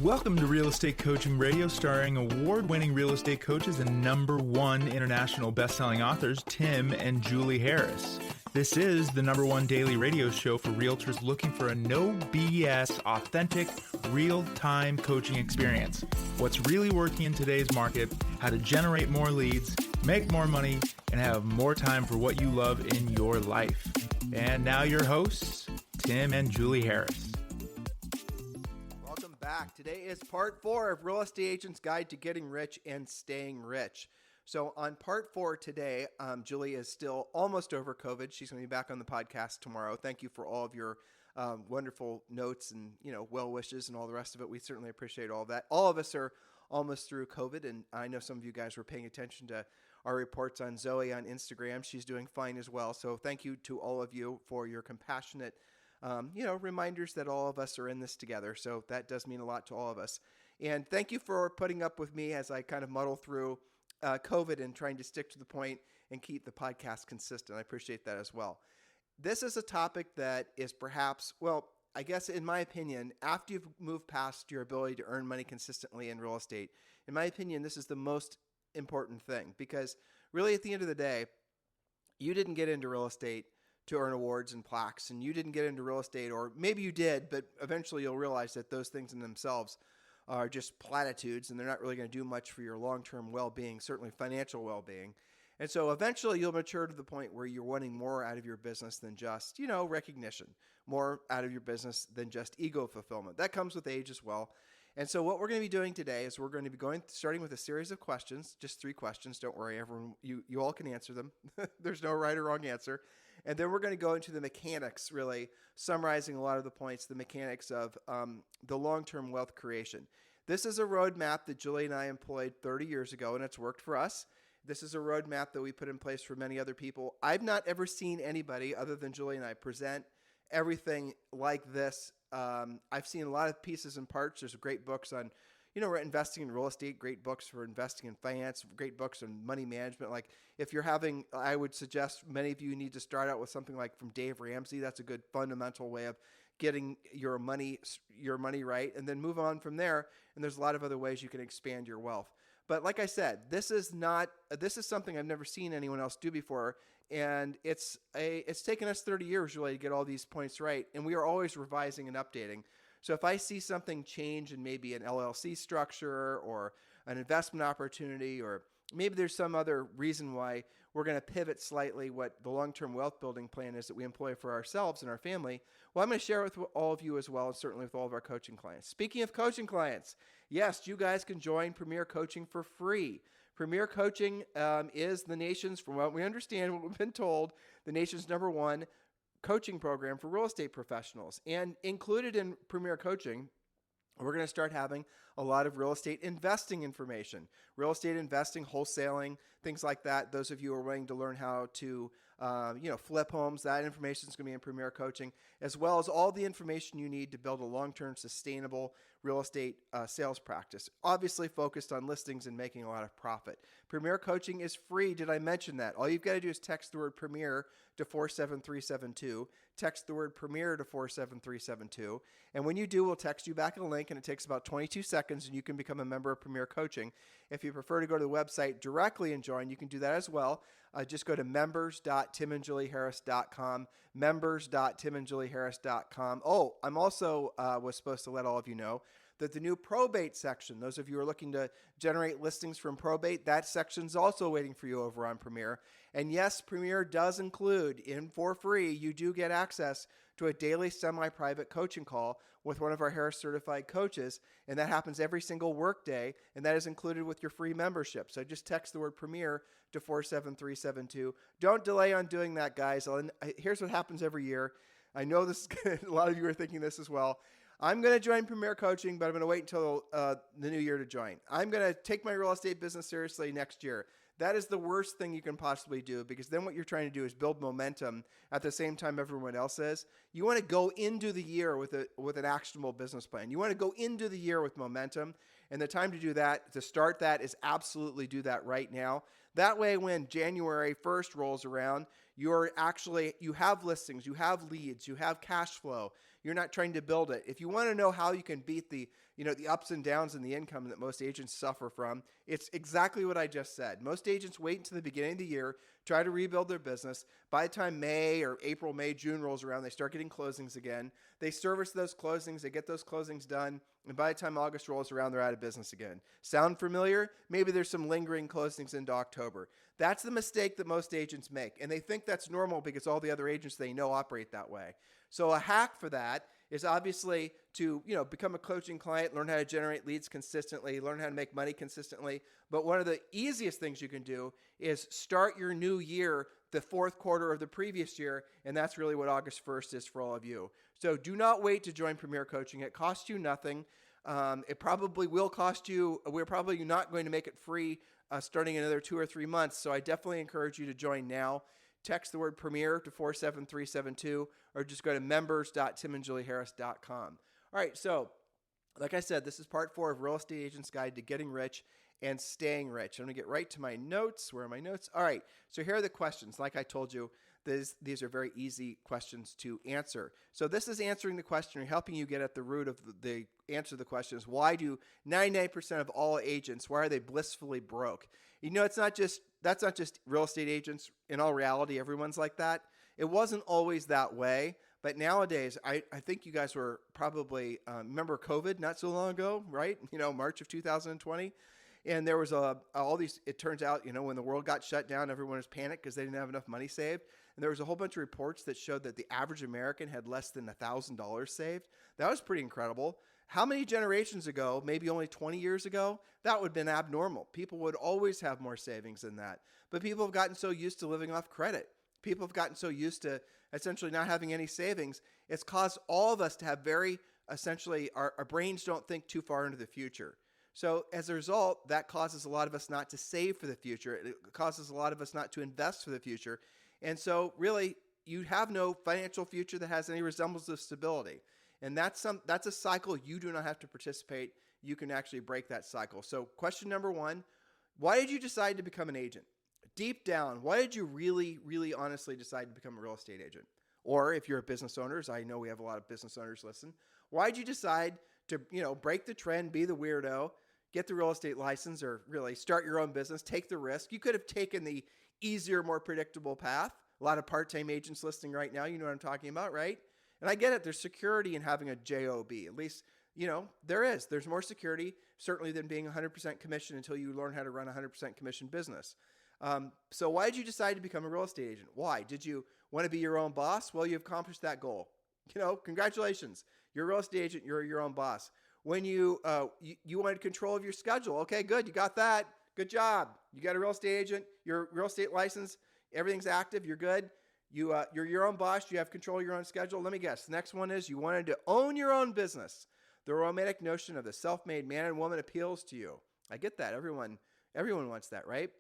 Welcome to Real Estate Coaching Radio, starring award-winning real estate coaches and #1 international best-selling authors, Tim and Julie Harris. This is the #1 daily radio show for realtors looking for a no BS, authentic, real-time coaching experience. What's really working in today's market, how to generate more leads, make more money, and have more time for what you love in your life. And now your hosts, Tim and Julie Harris. Back. Today is part 4 of Real Estate Agent's Guide to Getting Rich and Staying Rich. So on part 4 today, Julie is still almost over COVID. She's going to be back on the podcast tomorrow. Thank you for all of your wonderful notes and well wishes and all the rest of it. We certainly appreciate all of that. All of us are almost through COVID, and I know some of you guys were paying attention to our reports on Zoe on Instagram. She's doing fine as well. So thank you to all of you for your compassionate reminders that all of us are in this together. So that does mean a lot to all of us. And thank you for putting up with me as I kind of muddle through COVID and trying to stick to the point and keep the podcast consistent. I appreciate that as well. This is a topic that is perhaps, I guess in my opinion, after you've moved past your ability to earn money consistently in real estate, in my opinion, this is the most important thing, because really at the end of the day, you didn't get into real estate to earn awards and plaques, and you didn't get into real estate, or maybe you did, but eventually you'll realize that those things in themselves are just platitudes, and they're not really going to do much for your long-term well-being, certainly financial well-being. And so eventually you'll mature to the point where you're wanting more out of your business than just, recognition, more out of your business than just ego fulfillment. That comes with age as well. And so what we're going to be doing today is we're going to be starting with a series of questions, just 3 questions. Don't worry, everyone, you all can answer them. There's no right or wrong answer. And then we're going to go into the mechanics, really summarizing a lot of the points, the mechanics of the long-term wealth creation. This is a roadmap that Julie and I employed 30 years ago, and it's worked for us. This is a roadmap that we put in place for many other people. I've not ever seen anybody other than Julie and I present everything like this. I've seen a lot of pieces and parts. There's great books on, investing in real estate, great books for investing in finance, great books on money management. Like if you're I would suggest many of you need to start out with something like from Dave Ramsey. That's a good fundamental way of getting your money right, and then move on from there. And there's a lot of other ways you can expand your wealth. But like I said, this is something I've never seen anyone else do before. And it's taken us 30 years really to get all these points right. And we are always revising and updating. So if I see something change in maybe an LLC structure or an investment opportunity, or maybe there's some other reason why we're going to pivot slightly what the long-term wealth building plan is that we employ for ourselves and our family, well, I'm going to share it with all of you as well, and certainly with all of our coaching clients. Speaking of coaching clients, yes, you guys can join Premier Coaching for free. Premier Coaching is the nation's, from what we understand, what we've been told, the nation's #1 coaching program for real estate professionals. And included in Premier Coaching, we're going to start having a lot of real estate investing information, real estate investing, wholesaling, things like that. Those of you who are wanting to learn how to, flip homes, that information is going to be in Premier Coaching, as well as all the information you need to build a long-term sustainable real estate sales practice, obviously focused on listings and making a lot of profit. Premier Coaching is free. Did I mention that? All you've got to do is text the word Premier to 47372. Text the word Premier to 47372. And when you do, we'll text you back a link, and it takes about 22 seconds, and you can become a member of Premier Coaching. If you prefer to go to the website directly and join, you can do that as well. Just go to members.timandjulieharris.com, members.timandjulieharris.com. Oh, I'm also was supposed to let all of you know that the new probate section, those of you who are looking to generate listings from probate, that section's also waiting for you over on Premier. And yes, Premier does include, for free, you do get access to a daily semi-private coaching call with one of our Harris certified coaches, and that happens every single workday, and that is included with your free membership. So just text the word Premier to 47372. Don't delay on doing that, guys. Here's what happens every year. I know this. A lot of you are thinking this as well. I'm going to join Premier Coaching, but I'm going to wait until the new year to join. I'm going to take my real estate business seriously next year. That is the worst thing you can possibly do, because then what you're trying to do is build momentum at the same time everyone else is. You want to go into the year with an actionable business plan. You want to go into the year with momentum, and the time to do that, to start that, is absolutely do that right now. That way, when January 1st rolls around, you have listings, you have leads, you have cash flow, You're not trying to build it. If you want to know how you can beat the ups and downs in the income that most agents suffer from, it's exactly what I just said. Most agents wait until the beginning of the year, try to rebuild their business. By the time May or April, May, June rolls around, they start getting closings again. They service those closings, they get those closings done, and by the time August rolls around, they're out of business again. Sound familiar? Maybe there's some lingering closings into October. That's the mistake that most agents make, and they think that's normal because all the other agents they know operate that way. So a hack for that is obviously to, become a coaching client, learn how to generate leads consistently, learn how to make money consistently. But one of the easiest things you can do is start your new year the fourth quarter of the previous year, and that's really what August 1st is for all of you. So do not wait to join Premier Coaching. It costs you nothing. It probably will cost you. We're probably not going to make it free starting in another 2 or 3 months. So I definitely encourage you to join now. Text the word Premier to 47372 or just go to members.timandjulieharris.com. All right, so like I said, this is part 4 of Real Estate Agent's Guide to Getting Rich and Staying Rich. I'm going to get right to my notes. Where are my notes? All right, so here are the questions. Like I told you, these are very easy questions to answer. So this is answering the question or helping you get at the root of the answer to the question is, why do 99% of all agents, why are they blissfully broke? That's not just real estate agents. In all reality, everyone's like that. It wasn't always that way, but nowadays, I think you guys were probably, remember COVID not so long ago, right? March of 2020. And there was all these, it turns out, when the world got shut down, everyone was panicked because they didn't have enough money saved. And there was a whole bunch of reports that showed that the average American had less than $1,000 saved. That was pretty incredible. How many generations ago, maybe only 20 years ago, that would have been abnormal. People would always have more savings than that. But people have gotten so used to living off credit. People have gotten so used to essentially not having any savings. It's caused all of us to have our brains don't think too far into the future. So as a result, that causes a lot of us not to save for the future. It causes a lot of us not to invest for the future. And so really, you have no financial future that has any resemblance of stability. And that's a cycle you do not have to participate. You can actually break that cycle. So question number 1, why did you decide to become an agent? Deep down, why did you really, really honestly decide to become a real estate agent? Or if you're a business owner, as I know we have a lot of business owners listen, why did you decide to, break the trend, be the weirdo, get the real estate license, or really start your own business, take the risk? You could have taken the easier, more predictable path. A lot of part-time agents listening right now, you know what I'm talking about, right? And I get it. There's security in having a JOB. At least, there is. There's more security, certainly, than being 100% commission until you learn how to run a 100% commission business. So why did you decide to become a real estate agent? Why? Did you want to be your own boss? Well, you've accomplished that goal. Congratulations. You're a real estate agent. You're your own boss. When you wanted control of your schedule, okay, good. You got that. Good job. You got a real estate agent. Your real estate license. Everything's active. You're good. You're your own boss. You have control of your own schedule. Let me guess. The next one is you wanted to own your own business. The romantic notion of the self-made man and woman appeals to you. I get that. Everyone wants that, right?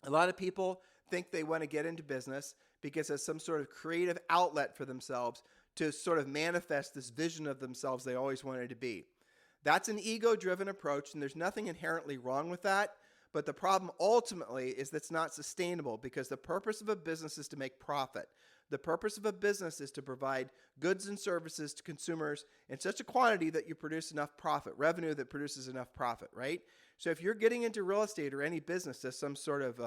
A lot of people think they want to get into business because it's some sort of creative outlet for themselves to sort of manifest this vision of themselves they always wanted to be. That's an ego-driven approach, and there's nothing inherently wrong with that. But the problem ultimately is that's not sustainable because the purpose of a business is to make profit. The purpose of a business is to provide goods and services to consumers in such a quantity that you produce enough profit, revenue that produces enough profit, right? So if you're getting into real estate or any business as some sort of,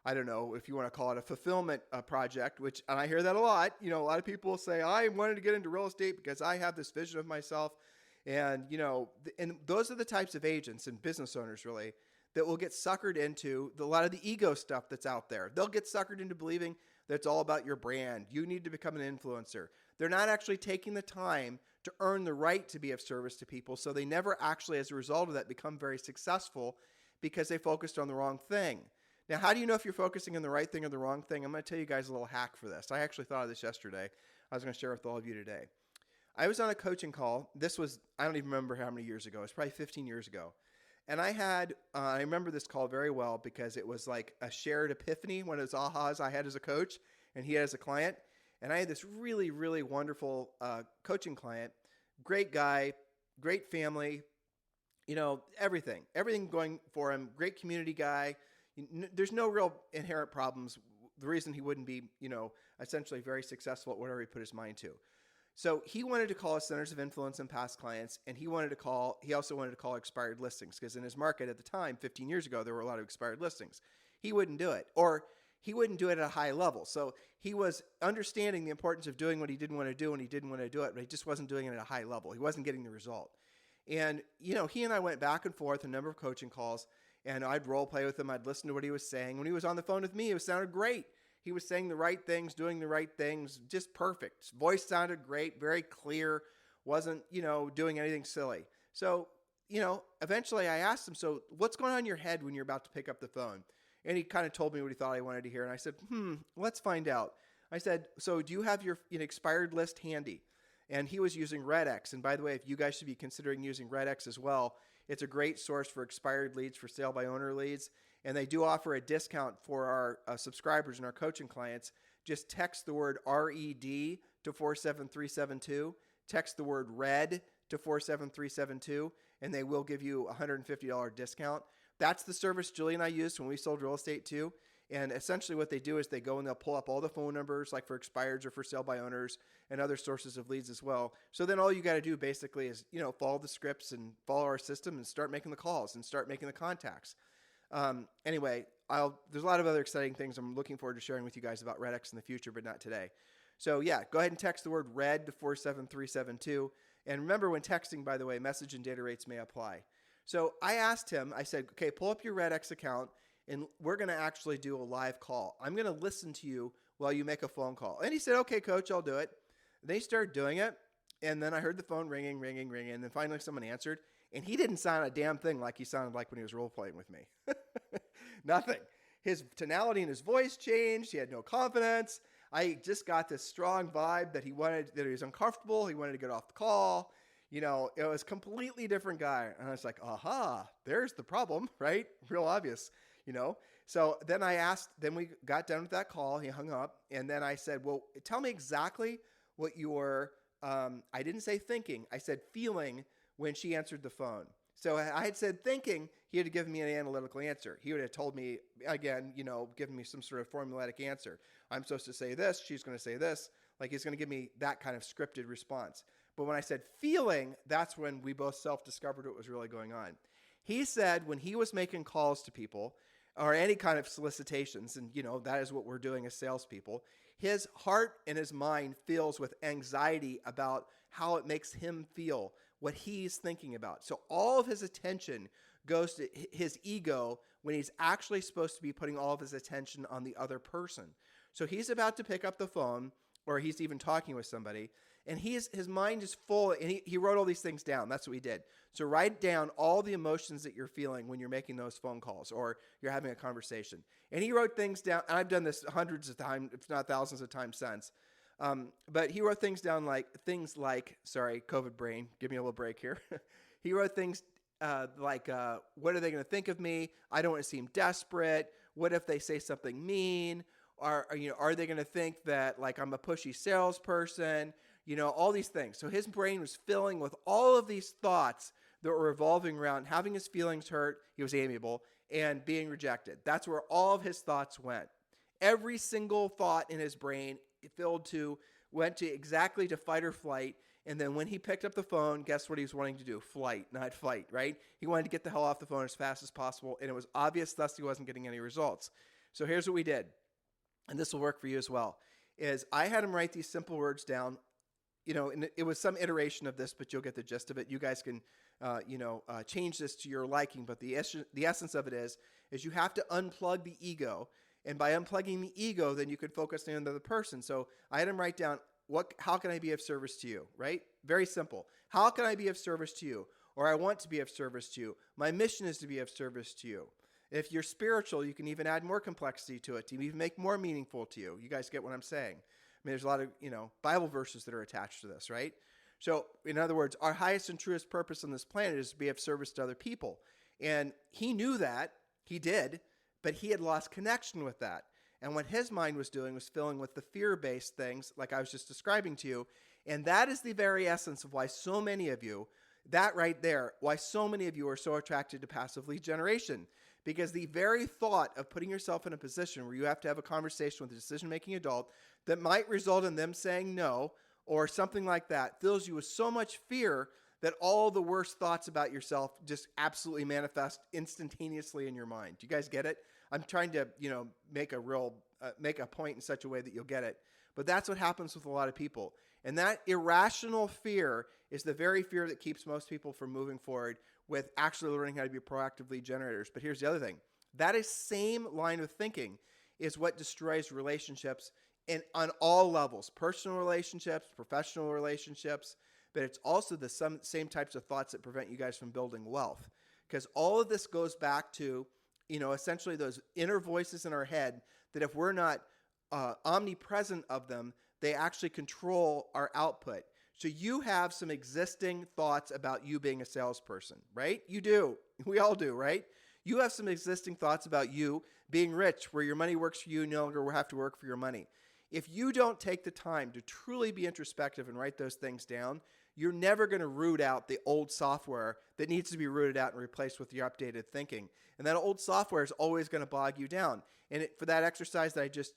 I don't know if you want to call it a fulfillment project, and I hear that a lot. A lot of people say, I wanted to get into real estate because I have this vision of myself. And, and those are the types of agents and business owners really that will get suckered into a lot of the ego stuff that's out there. They'll get suckered into believing that it's all about your brand. You need to become an influencer. They're not actually taking the time to earn the right to be of service to people. So they never actually, as a result of that, become very successful because they focused on the wrong thing. Now, how do you know if you're focusing on the right thing or the wrong thing? I'm going to tell you guys a little hack for this. I actually thought of this yesterday. I was going to share with all of you today. I was on a coaching call. This was, I don't even remember how many years ago. It was probably 15 years ago. And I remember this call very well because it was like a shared epiphany, one of those ahas I had as a coach and he had as a client. And I had this really, really wonderful coaching client, great guy, great family, everything going for him, great community guy. There's no real inherent problems. The reason he wouldn't be, essentially very successful at whatever he put his mind to. So he wanted to call centers of influence and past clients, and he also wanted to call expired listings, because in his market at the time, 15 years ago, there were a lot of expired listings. He wouldn't do it, or he wouldn't do it at a high level. So he was understanding the importance of doing what he didn't want to do when he didn't want to do it, but he just wasn't doing it at a high level. He wasn't getting the result. And, he and I went back and forth a number of coaching calls, and I'd role play with him. I'd listen to what he was saying. When he was on the phone with me, it sounded great. He was saying the right things, doing the right things, just perfect. His voice sounded great, very clear, wasn't, doing anything silly. So, eventually I asked him, so what's going on in your head when you're about to pick up the phone? And he kind of told me what he thought I wanted to hear. And I said, let's find out. I said, so do you have your expired list handy? And he was using RedX. And by the way, if you guys should be considering using RedX as well, it's a great source for expired leads, for sale by owner leads. And they do offer a discount for our subscribers and our coaching clients. Just text the word RED to 47372. Text the word RED to 47372, and they will give you a $150 discount. That's the service Julie and I used when we sold real estate too. And essentially what they do is they go and they'll pull up all the phone numbers, like for expireds or for sale by owners and other sources of leads as well. So then all you got to do basically is, follow the scripts and follow our system and start making the calls and start making the contacts. Anyway, there's a lot of other exciting things I'm looking forward to sharing with you guys about RedX in the future, but not today. So yeah, go ahead and text the word RED to 47372. And remember, when texting, by the way, message and data rates may apply. So I asked him, I said, okay, pull up your RedX account and we're going to actually do a live call. I'm going to listen to you while you make a phone call. And he said, okay, coach, I'll do it. And they started doing it. And then I heard the phone ringing. And then finally someone answered. And he didn't sound a damn thing like he sounded like when he was role playing with me. Nothing. His tonality in his voice changed. He had no confidence. I just got this strong vibe that he was uncomfortable. He wanted to get off the call. It was a completely different guy. And I was like, aha, there's the problem, right? Real obvious, So then we got done with that call. He hung up. And then I said, well, tell me exactly what you were, I didn't say thinking. I said feeling when she answered the phone. So I had said thinking, he had given me an analytical answer. He would have told me, again, given me some sort of formulaic answer. I'm supposed to say this, she's going to say this. Like he's going to give me that kind of scripted response. But when I said feeling, that's when we both self-discovered what was really going on. He said when he was making calls to people or any kind of solicitations, and that is what we're doing as salespeople, his heart and his mind fills with anxiety about how it makes him feel, what he's thinking about. So all of his attention goes to his ego when he's actually supposed to be putting all of his attention on the other person. So he's about to pick up the phone, or he's even talking with somebody, and his mind is full, and he wrote all these things down. That's what he did. So write down all the emotions that you're feeling when you're making those phone calls or you're having a conversation. And he wrote things down, and I've done this hundreds of times, if not thousands of times since. But he wrote things down like, sorry, COVID brain, give me a little break here. He wrote things like, what are they going to think of me? I don't want to seem desperate. What if they say something mean? Are they going to think that like I'm a pushy salesperson? All these things. So his brain was filling with all of these thoughts that were revolving around having his feelings hurt, he was amiable, and being rejected. That's where all of his thoughts went. Every single thought in his brain went to exactly to fight or flight. And then when he picked up the phone, guess what he was wanting to do? Flight, not fight, right? He wanted to get the hell off the phone as fast as possible. And it was obvious, thus he wasn't getting any results. So here's what we did. And this will work for you as well, is I had him write these simple words down. And it was some iteration of this, but you'll get the gist of it. You guys can, change this to your liking. But the essence of it is you have to unplug the ego. And by unplugging the ego, then you can focus on the other person. So I had him write down, how can I be of service to you, right? Very simple. How can I be of service to you? Or I want to be of service to you. My mission is to be of service to you. If you're spiritual, you can even add more complexity to it to even make more meaningful to you. You guys get what I'm saying? I mean, there's a lot of, Bible verses that are attached to this, right? So in other words, our highest and truest purpose on this planet is to be of service to other people. And he knew that, he did, but he had lost connection with that. And what his mind was doing was filling with the fear-based things like I was just describing to you. And that is the very essence of why so many of you, why so many of you are so attracted to passive lead generation. Because the very thought of putting yourself in a position where you have to have a conversation with a decision-making adult that might result in them saying no, or something like that fills you with so much fear that all the worst thoughts about yourself just absolutely manifest instantaneously in your mind. Do you guys get it? I'm trying to, make a point in such a way that you'll get it. But that's what happens with a lot of people. And that irrational fear is the very fear that keeps most people from moving forward with actually learning how to be proactive lead generators. But here's the other thing. That is same line of thinking is what destroys relationships on all levels, personal relationships, professional relationships, but it's also the same types of thoughts that prevent you guys from building wealth. Because all of this goes back to, essentially those inner voices in our head that if we're not omnipresent of them, they actually control our output. So you have some existing thoughts about you being a salesperson, right? You do. We all do, right? You have some existing thoughts about you being rich, where your money works for you, no longer have to work for your money. If you don't take the time to truly be introspective and write those things down, you're never going to root out the old software that needs to be rooted out and replaced with your updated thinking. And that old software is always going to bog you down. And for that exercise that I just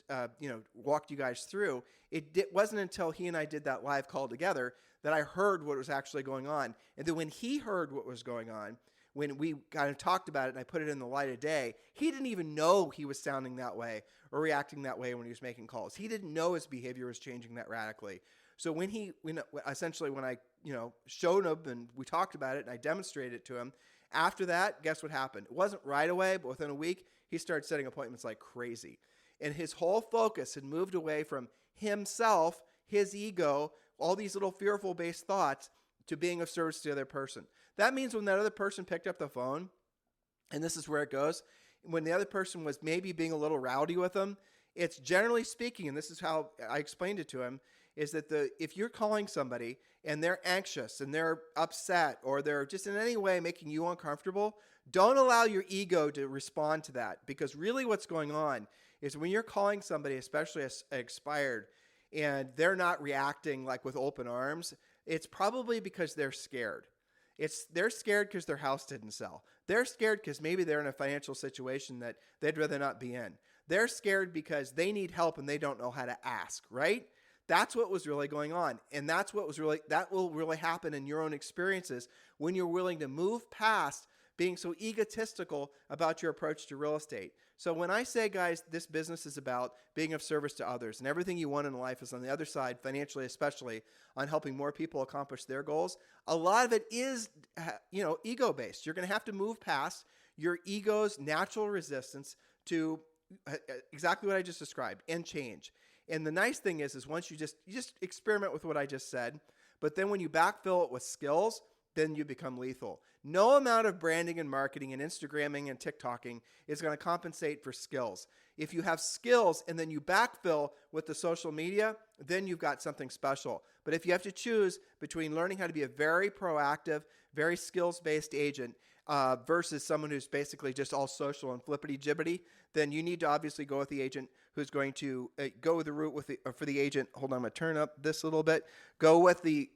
walked you guys through, it wasn't until he and I did that live call together that I heard what was actually going on. And then when he heard what was going on, when we kind of talked about it and I put it in the light of day, he didn't even know he was sounding that way or reacting that way when he was making calls. He didn't know his behavior was changing that radically. So when I showed him and we talked about it and I demonstrated it to him, after that, guess what happened? It wasn't right away, but within a week, he started setting appointments like crazy. And his whole focus had moved away from himself, his ego, all these little fearful based thoughts to being of service to the other person. That means when that other person picked up the phone, and this is where it goes, when the other person was maybe being a little rowdy with them, it's generally speaking, and this is how I explained it to him, is that if you're calling somebody and they're anxious and they're upset or they're just in any way making you uncomfortable, don't allow your ego to respond to that. Because really what's going on is when you're calling somebody, especially expired, and they're not reacting like with open arms, it's probably because they're scared. They're scared because their house didn't sell. They're scared because maybe they're in a financial situation that they'd rather not be in. They're scared because they need help and they don't know how to ask, right? That's what was really going on. And that will really happen in your own experiences when you're willing to move past being so egotistical about your approach to real estate. So when I say, guys, this business is about being of service to others, and everything you want in life is on the other side, financially especially, on helping more people accomplish their goals, a lot of it is, ego-based. You're going to have to move past your ego's natural resistance to exactly what I just described and change. And the nice thing is once you just experiment with what I just said, but then when you backfill it with skills, then you become lethal. No amount of branding and marketing and Instagramming and TikToking is going to compensate for skills. If you have skills and then you backfill with the social media, then you've got something special. But if you have to choose between learning how to be a very proactive, very skills-based agent versus someone who's basically just all social and flippity-jibbity, then you need to obviously go with the agent who's going to go the route for the agent. Hold on, I'm going to turn up this a little bit. Go with the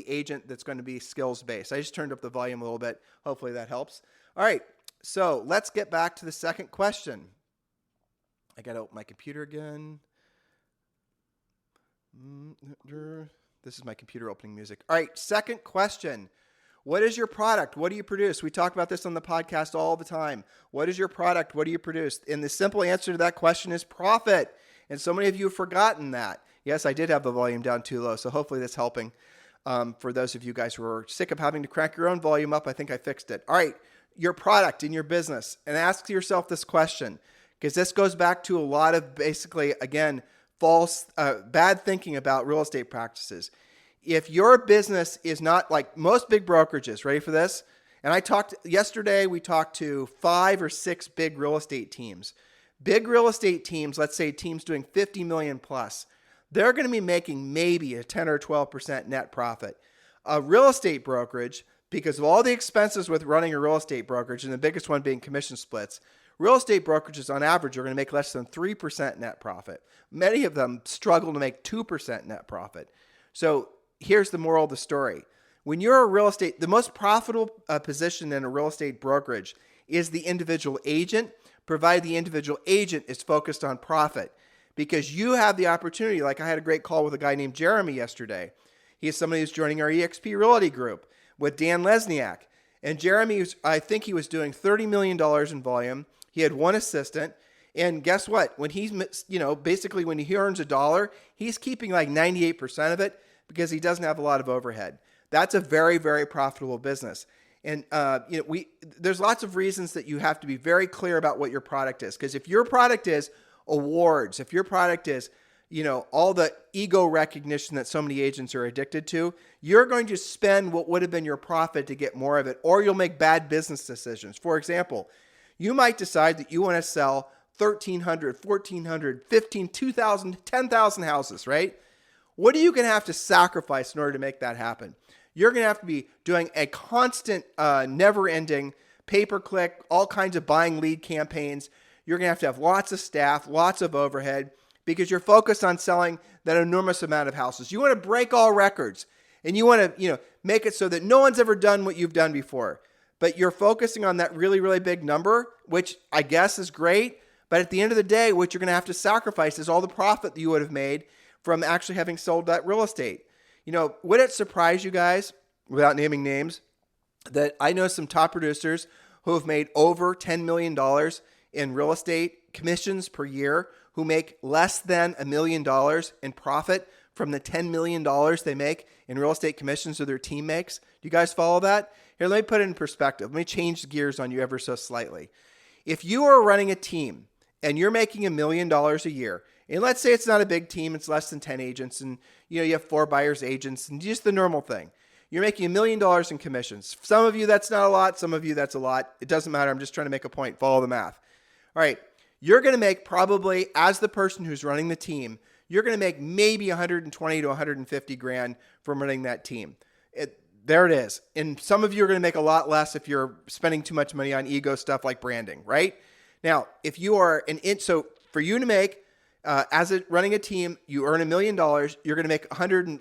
agent that's going to be skills-based. I just turned up the volume a little bit. Hopefully that helps. All right, so let's get back to the second question. I got to open my computer again. This is my computer opening music. All right, second question. What is your product? What do you produce? We talk about this on the podcast all the time. What is your product? What do you produce? And the simple answer to that question is profit. And so many of you have forgotten that. Yes, I did have the volume down too low, so hopefully that's helping. For those of you guys who are sick of having to crank your own volume up, I think I fixed it. All right, your product in your business. And ask yourself this question, because this goes back to a lot of basically, again, bad thinking about real estate practices. If your business is not like most big brokerages, ready for this? And yesterday we talked to 5 or 6 big real estate teams. Big real estate teams, let's say teams doing 50 million plus, they're going to be making maybe a 10 or 12% net profit. A real estate brokerage, because of all the expenses with running a real estate brokerage, and the biggest one being commission splits, real estate brokerages on average are going to make less than 3% net profit. Many of them struggle to make 2% net profit. So here's the moral of the story. When you're the most profitable position in a real estate brokerage is the individual agent, provided the individual agent is focused on profit. because you have the opportunity. Like I had a great call with a guy named Jeremy yesterday. He is somebody who's joining our EXP Realty group with Dan Lesniak. And Jeremy, I think he was doing $30 million in volume. He had one assistant. And guess what? When he's, basically when he earns $1, he's keeping like 98% of it because he doesn't have a lot of overhead. That's a very, very profitable business. And, there's lots of reasons that you have to be very clear about what your product is. Because if your product is awards, if your product is, all the ego recognition that so many agents are addicted to, you're going to spend what would have been your profit to get more of it, or you'll make bad business decisions. For example, you might decide that you want to sell 1,300, 1,400, 15, 2,000, 10,000 houses, right? What are you going to have to sacrifice in order to make that happen? You're going to have to be doing a constant, never-ending pay-per-click, all kinds of buying lead campaigns. You're going to have lots of staff, lots of overhead, because you're focused on selling that enormous amount of houses. You want to break all records, and you want to, make it so that no one's ever done what you've done before. But you're focusing on that really, really big number, which I guess is great. But at the end of the day, what you're going to have to sacrifice is all the profit that you would have made from actually having sold that real estate. Would it surprise you guys, without naming names, that I know some top producers who have made over $10 million in real estate commissions per year, who make less than $1 million in profit from the $10 million they make in real estate commissions or their team makes? Do you guys follow that? Here, let me put it in perspective. Let me change the gears on you ever so slightly. If you are running a team and you're making $1 million a year, and let's say it's not a big team, it's less than 10 agents, and you have 4 buyers agents, and just the normal thing. You're making $1 million in commissions. Some of you, that's not a lot. Some of you, that's a lot. It doesn't matter. I'm just trying to make a point. Follow the math. All right. You're going to make probably, as the person who's running the team, you're going to make maybe 120 to 150 grand from running that team. There it is. And some of you are going to make a lot less if you're spending too much money on ego stuff like branding, right? Now, if you are so for you to make, running a team, you earn $1 million, you're going to make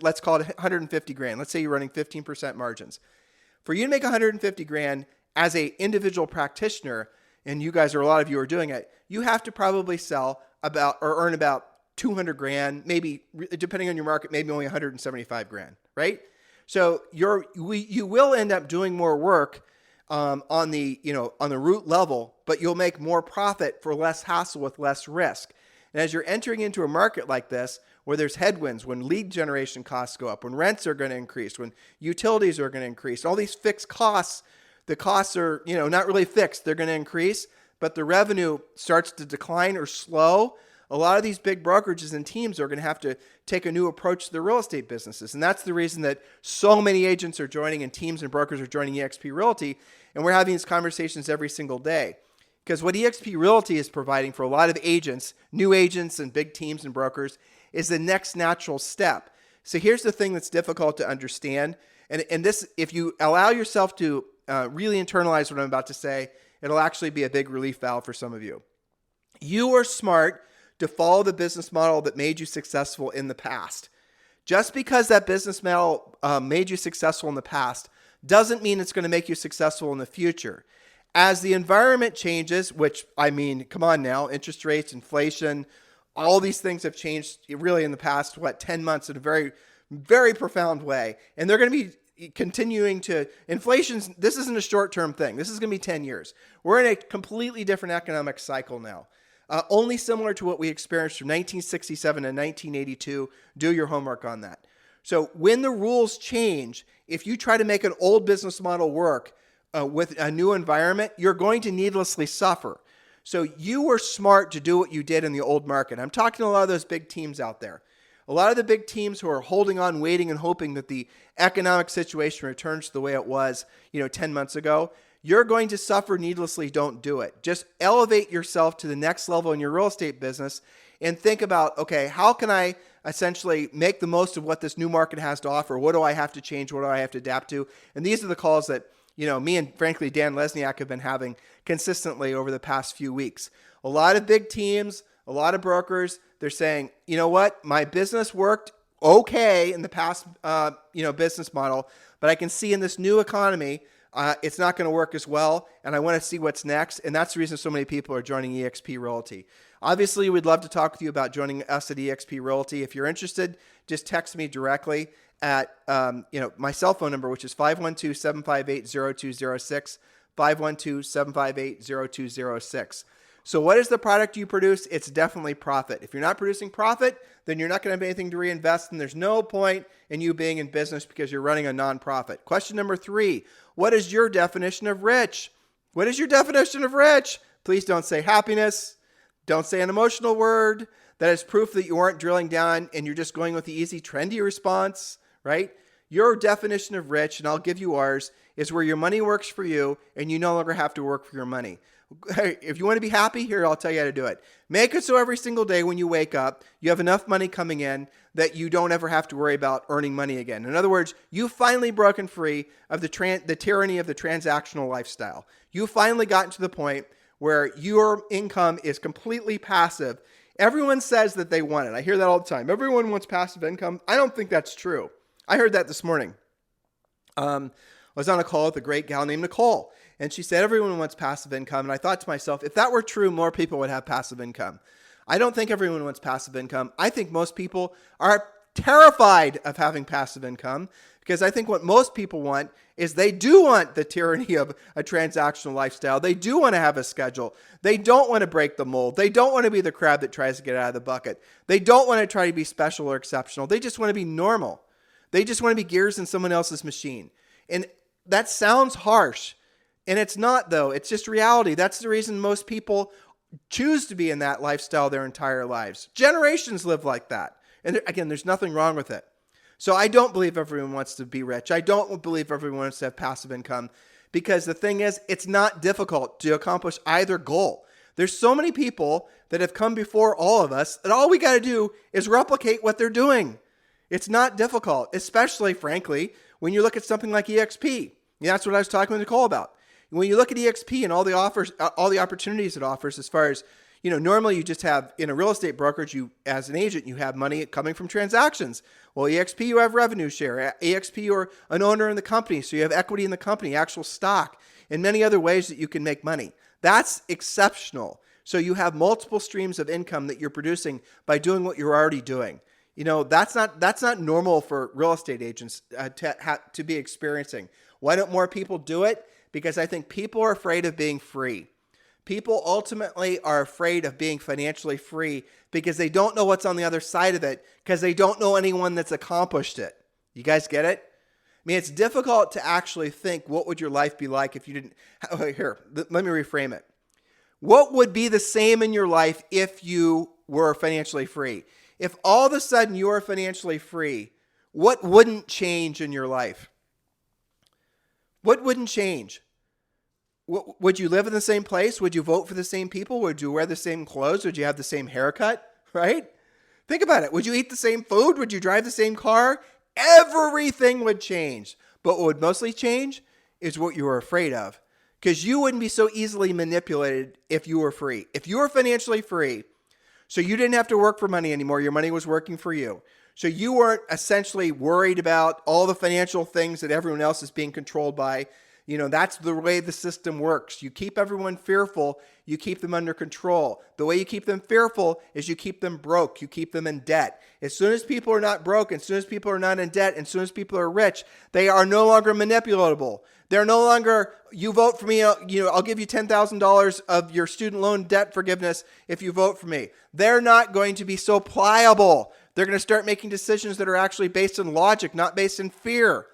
let's call it 150 grand. Let's say you're running 15% margins. For you to make 150 grand as a individual practitioner, and you guys, or a lot of you are doing it, you have to probably sell earn about 200 grand, maybe depending on your market, maybe only 175 grand, right? So you will end up doing more work on the root level, but you'll make more profit for less hassle with less risk. And as you're entering into a market like this, where there's headwinds, when lead generation costs go up, when rents are going to increase, when utilities are going to increase, all these fixed costs, the costs are, not really fixed. They're going to increase, but the revenue starts to decline or slow. A lot of these big brokerages and teams are going to have to take a new approach to their real estate businesses. And that's the reason that so many agents are joining and teams and brokers are joining eXp Realty. And we're having these conversations every single day. Because what eXp Realty is providing for a lot of agents, new agents and big teams and brokers, is the next natural step. So here's the thing that's difficult to understand. And this, if you allow yourself to really internalize what I'm about to say, it'll actually be a big relief valve for some of you. You are smart to follow the business model that made you successful in the past. Just because that business model made you successful in the past doesn't mean it's going to make you successful in the future. As the environment changes, which, come on now, interest rates, inflation, all these things have changed really in the past, 10 months in a very, very profound way. And they're going to be continuing to, this isn't a short-term thing. This is going to be 10 years. We're in a completely different economic cycle now. Only similar to what we experienced from 1967 and 1982. Do your homework on that. So when the rules change, if you try to make an old business model work with a new environment, you're going to needlessly suffer. So you were smart to do what you did in the old market. I'm talking to a lot of those big teams out there. A lot of the big teams who are holding on, waiting, and hoping that the economic situation returns to the way it was, 10 months ago. You're going to suffer needlessly. Don't do it. Just elevate yourself to the next level in your real estate business and think about, okay, how can I essentially make the most of what this new market has to offer? What do I have to change? What do I have to adapt to? And these are the calls that, me and frankly, Dan Lesniak have been having consistently over the past few weeks. A lot of big teams, a lot of brokers, they're saying, you know what? My business worked okay in the past, business model, but I can see in this new economy, it's not going to work as well, and I want to see what's next. And that's the reason so many people are joining eXp Realty. Obviously, we'd love to talk with you about joining us at eXp Realty. If you're interested, just text me directly at my cell phone number, which is 512-758-0206, 512-758-0206. So what is the product you produce? It's definitely profit. If you're not producing profit, then you're not going to have anything to reinvest, and there's no point in you being in business because you're running a nonprofit. Question number 3, what is your definition of rich? What is your definition of rich? Please don't say happiness. Don't say an emotional word. That is proof that you aren't drilling down and you're just going with the easy, trendy response, right? Your definition of rich, and I'll give you ours, is where your money works for you and you no longer have to work for your money. If you want to be happy, here, I'll tell you how to do it. Make it so every single day when you wake up, you have enough money coming in that you don't ever have to worry about earning money again. In other words, you've finally broken free of the tyranny of the transactional lifestyle. You've finally gotten to the point where your income is completely passive. Everyone says that they want it. I hear that all the time. Everyone wants passive income. I don't think that's true. I heard that this morning. I was on a call with a great gal named Nicole, and she said everyone wants passive income. And I thought to myself, if that were true, more people would have passive income. I don't think everyone wants passive income. I think most people are terrified of having passive income because I think what most people want is they do want the tyranny of a transactional lifestyle. They do want to have a schedule. They don't want to break the mold. They don't want to be the crab that tries to get out of the bucket. They don't want to try to be special or exceptional. They just want to be normal. They just want to be gears in someone else's machine. And that sounds harsh. And it's not, though. It's just reality. That's the reason most people choose to be in that lifestyle their entire lives. Generations live like that. And again, there's nothing wrong with it. So I don't believe everyone wants to be rich. I don't believe everyone wants to have passive income because the thing is, it's not difficult to accomplish either goal. There's so many people that have come before all of us that all we got to do is replicate what they're doing. It's not difficult, especially, frankly, when you look at something like eXp. That's what I was talking with Nicole about. When you look at eXp and all the offers, all the opportunities it offers, as far as, normally you just have in a real estate brokerage, you as an agent, you have money coming from transactions. Well, eXp, you have revenue share. At eXp, you're an owner in the company, so you have equity in the company, actual stock, and many other ways that you can make money. That's exceptional. So you have multiple streams of income that you're producing by doing what you're already doing. That's not normal for real estate agents to be experiencing. Why don't more people do it? Because I think people are afraid of being free. People ultimately are afraid of being financially free because they don't know what's on the other side of it because they don't know anyone that's accomplished it. You guys get it? I mean, it's difficult to actually think what would your life be like if you didn't. Here, let me reframe it. What would be the same in your life if you were financially free? If all of a sudden you are financially free, what wouldn't change in your life? What wouldn't change? Would you live in the same place? Would you vote for the same people? Would you wear the same clothes? Would you have the same haircut? Right? Think about it. Would you eat the same food? Would you drive the same car? Everything would change. But what would mostly change is what you were afraid of. Because you wouldn't be so easily manipulated if you were free. If you were financially free, so you didn't have to work for money anymore. Your money was working for you. So you weren't essentially worried about all the financial things that everyone else is being controlled by. That's the way the system works. You keep everyone fearful. You keep them under control. The way you keep them fearful is you keep them broke. You keep them in debt. As soon as people are not broke, as soon as people are not in debt, as soon as people are rich, they are no longer manipulatable. They're no longer, you vote for me, I'll give you $10,000 of your student loan debt forgiveness if you vote for me. They're not going to be so pliable. They're going to start making decisions that are actually based in logic, not based in fear.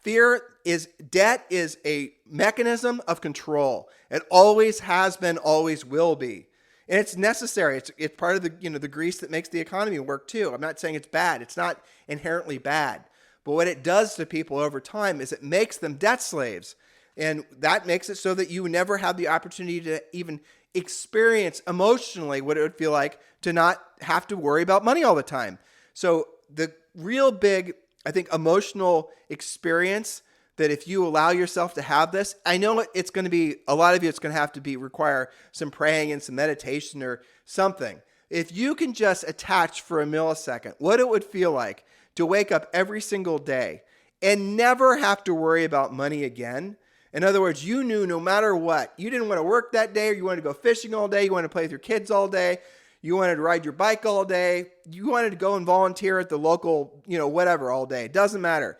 Debt is a mechanism of control. It always has been, always will be. And it's necessary. It's part of the grease that makes the economy work too. I'm not saying it's bad. It's not inherently bad. But what it does to people over time is it makes them debt slaves. And that makes it so that you never have the opportunity to even experience emotionally what it would feel like to not have to worry about money all the time. So the real big, I think, emotional experience that if you allow yourself to have this, I know it's going to be, a lot of you, it's going to have to require some praying and some meditation or something. If you can just attach for a millisecond what it would feel like to wake up every single day and never have to worry about money again, In other words, you knew no matter what, you didn't want to work that day, or you wanted to go fishing all day, you wanted to play with your kids all day, you wanted to ride your bike all day, you wanted to go and volunteer at the local, whatever all day. It doesn't matter.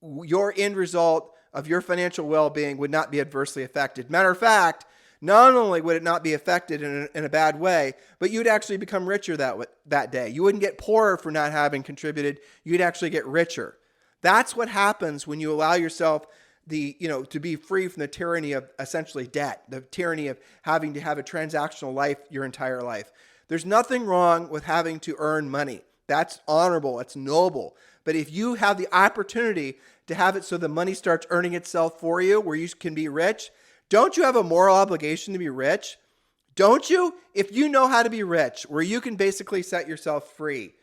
Your end result of your financial well-being would not be adversely affected. Matter of fact, not only would it not be affected in a bad way, but you'd actually become richer that day. You wouldn't get poorer for not having contributed. You'd actually get richer. That's what happens when you allow yourself to be free from the tyranny of essentially debt, the tyranny of having to have a transactional life your entire life. There's nothing wrong with having to earn money. That's honorable. It's noble. But if you have the opportunity to have it so the money starts earning itself for you, where you can be rich, don't you have a moral obligation to be rich? Don't you? If you know how to be rich, where you can basically set yourself free,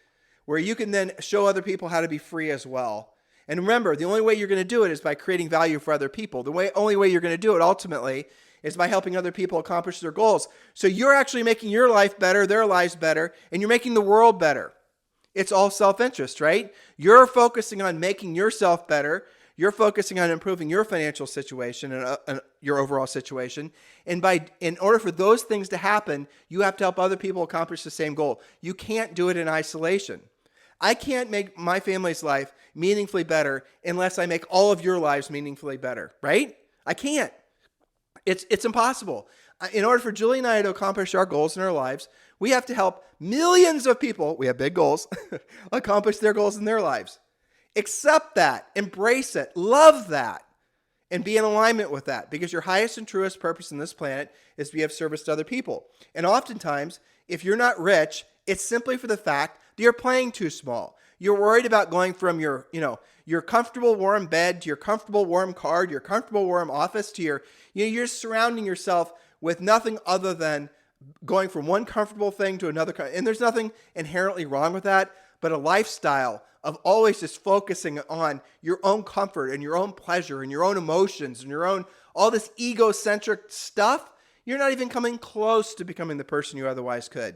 where you can then show other people how to be free as well. And remember, the only way you're going to do it is by creating value for other people. Only way you're going to do it ultimately is by helping other people accomplish their goals. So you're actually making your life better, their lives better, and you're making the world better. It's all self-interest, right? You're focusing on making yourself better. You're focusing on improving your financial situation and your overall situation. And in order for those things to happen, you have to help other people accomplish the same goal. You can't do it in isolation. I can't make my family's life meaningfully better unless I make all of your lives meaningfully better, right? I can't. It's impossible. In order for Julie and I to accomplish our goals in our lives, we have to help millions of people, we have big goals, accomplish their goals in their lives. Accept that, embrace it, love that, and be in alignment with that, because your highest and truest purpose in this planet is to be of service to other people. And oftentimes, if you're not rich, it's simply for the fact that you're playing too small. You're worried about going from your comfortable warm bed to your comfortable warm car, to your comfortable warm office, to you're surrounding yourself with nothing other than going from one comfortable thing to another. And there's nothing inherently wrong with that, but a lifestyle of always just focusing on your own comfort and your own pleasure and your own emotions and all this egocentric stuff, you're not even coming close to becoming the person you otherwise could.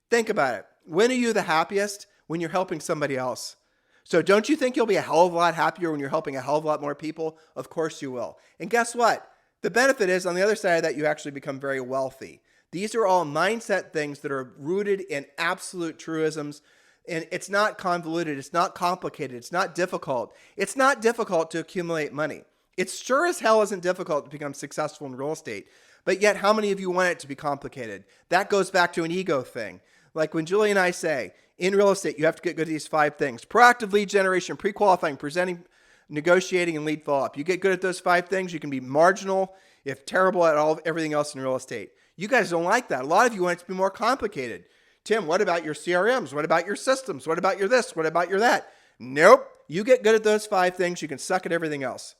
Think about it. When are you the happiest? When you're helping somebody else. So don't you think you'll be a hell of a lot happier when you're helping a hell of a lot more people? Of course you will. And guess what? The benefit is, on the other side of that, you actually become very wealthy. These are all mindset things that are rooted in absolute truisms. And it's not convoluted. It's not complicated. It's not difficult. It's not difficult to accumulate money. It sure as hell isn't difficult to become successful in real estate. But yet, how many of you want it to be complicated? That goes back to an ego thing. Like when Julie and I say, in real estate, you have to get good at these 5 things. Proactive lead generation, pre-qualifying, presenting, negotiating, and lead follow-up. You get good at those 5 things, you can be marginal, if terrible at everything else in real estate. You guys don't like that. A lot of you want it to be more complicated. Tim, what about your CRMs? What about your systems? What about your this? What about your that? Nope. You get good at those 5 things, you can suck at everything else.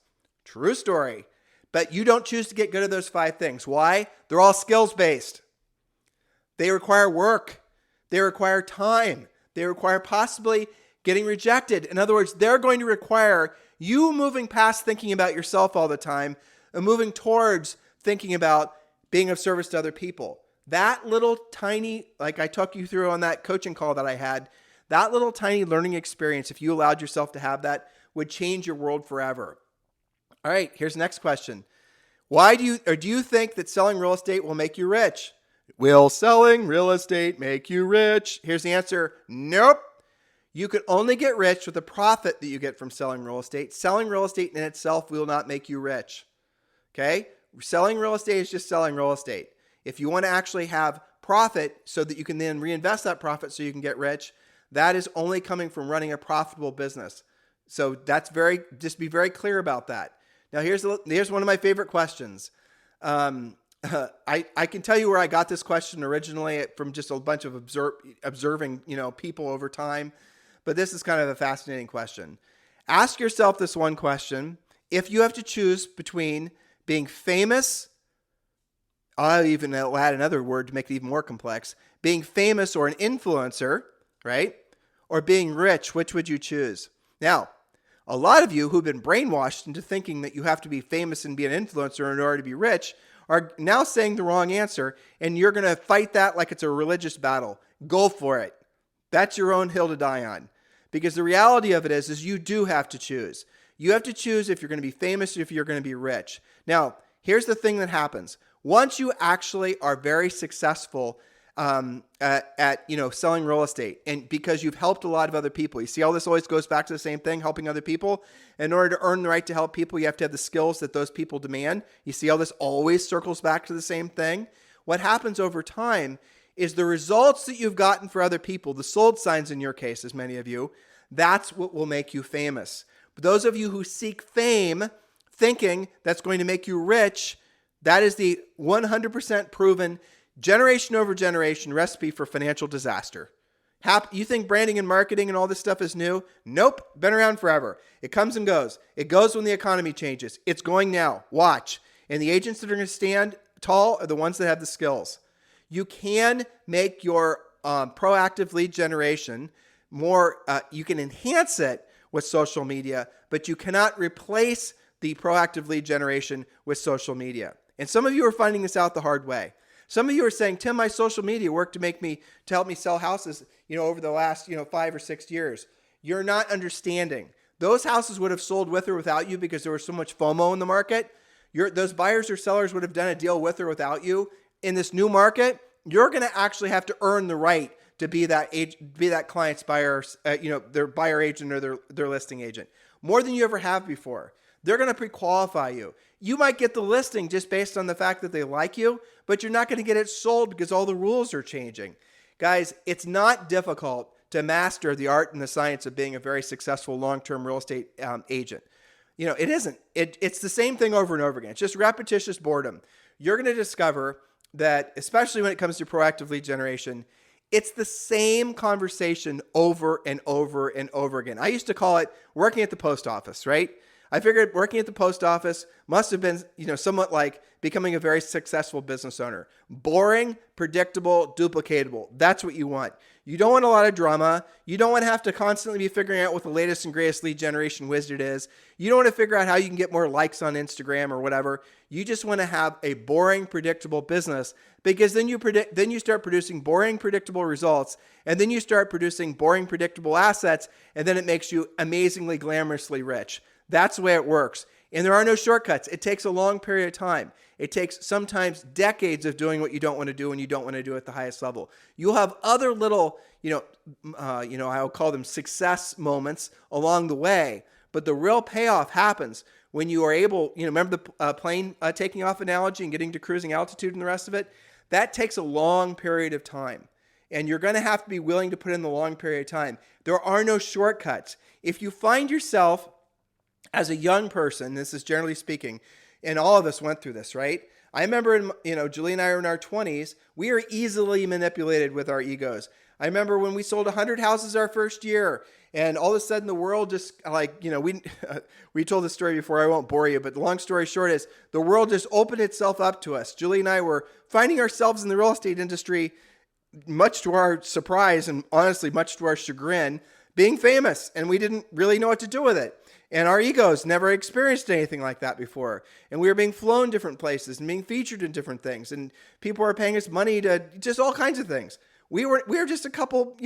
True story. But you don't choose to get good at those 5 things. Why? They're all skills-based. They require work. They require time. They require possibly getting rejected. In other words, they're going to require you moving past thinking about yourself all the time and moving towards thinking about being of service to other people. That little tiny, like I took you through on that coaching call that I had, that little tiny learning experience, if you allowed yourself to have that, would change your world forever. All right, here's the next question. Do you think that selling real estate will make you rich? Will selling real estate make you rich? Here's the answer. Nope. You could only get rich with the profit that you get from selling real estate. Selling real estate in itself will not make you rich. Okay? Selling real estate is just selling real estate. If you want to actually have profit so that you can then reinvest that profit so you can get rich, that is only coming from running a profitable business. So just be very clear about that. Now here's one of my favorite questions. I can tell you where I got this question originally from just a bunch of observing, people over time. But this is kind of a fascinating question. Ask yourself this one question. If you have to choose between being famous, I'll even add another word to make it even more complex, being famous or an influencer, right? Or being rich, which would you choose? Now, a lot of you who've been brainwashed into thinking that you have to be famous and be an influencer in order to be rich are now saying the wrong answer, and you're going to fight that like it's a religious battle. Go for it. That's your own hill to die on. Because the reality of it is you do have to choose. You have to choose if you're going to be famous or if you're going to be rich. Now, here's the thing that happens. Once you actually are very successful at selling real estate, and because you've helped a lot of other people, you see how this always goes back to the same thing, helping other people. In order to earn the right to help people, you have to have the skills that those people demand. You see how this always circles back to the same thing. What happens over time is the results that you've gotten for other people, the sold signs in your case, as many of you, that's what will make you famous. But those of you who seek fame thinking that's going to make you rich, that is the 100% proven generation over generation recipe for financial disaster. You think branding and marketing and all this stuff is new? Nope. Been around forever. It comes and goes. It goes when the economy changes. It's going now. Watch. And the agents that are going to stand tall are the ones that have the skills. You can make your proactive lead generation more, you can enhance it with social media, but you cannot replace the proactive lead generation with social media. And some of you are finding this out the hard way. Some of you are saying, Tim, my social media worked to help me sell houses, over the last, 5 or 6 years. You're not understanding. Those houses would have sold with or without you because there was so much FOMO in the market. Those buyers or sellers would have done a deal with or without you. In this new market, you're going to actually have to earn the right to be that client's buyer, their buyer agent or their listing agent, more than you ever have before. They're going to pre-qualify you. You might get the listing just based on the fact that they like you, but you're not going to get it sold because all the rules are changing. Guys, it's not difficult to master the art and the science of being a very successful long-term real estate agent. It isn't. It's the same thing over and over again. It's just repetitious boredom. You're going to discover that, especially when it comes to proactive lead generation, it's the same conversation over and over and over again. I used to call it working at the post office, right? I figured working at the post office must have been, somewhat like becoming a very successful business owner. Boring, predictable, duplicatable. That's what you want. You don't want a lot of drama. You don't want to have to constantly be figuring out what the latest and greatest lead generation wizard is. You don't want to figure out how you can get more likes on Instagram or whatever. You just want to have a boring, predictable business, because then you start producing boring, predictable results, and then you start producing boring, predictable assets, and then it makes you amazingly, glamorously rich. That's the way it works. And there are no shortcuts. It takes a long period of time. It takes sometimes decades of doing what you don't want to do and you don't want to do at the highest level. You'll have other little, I'll call them success moments along the way. But the real payoff happens when you are able, remember the plane taking off analogy and getting to cruising altitude and the rest of it? That takes a long period of time. And you're going to have to be willing to put in the long period of time. There are no shortcuts. If you find yourself as a young person, this is generally speaking, and all of us went through this, right? I remember, Julie and I were in our 20s. We are easily manipulated with our egos. I remember when we sold 100 houses our first year, and all of a sudden the world just we told this story before, I won't bore you, but the long story short is the world just opened itself up to us. Julie and I were finding ourselves in the real estate industry, much to our surprise and honestly much to our chagrin, being famous, and we didn't really know what to do with it. And our egos never experienced anything like that before. And we were being flown different places and being featured in different things. And people were paying us money to just all kinds of things. We were just a couple,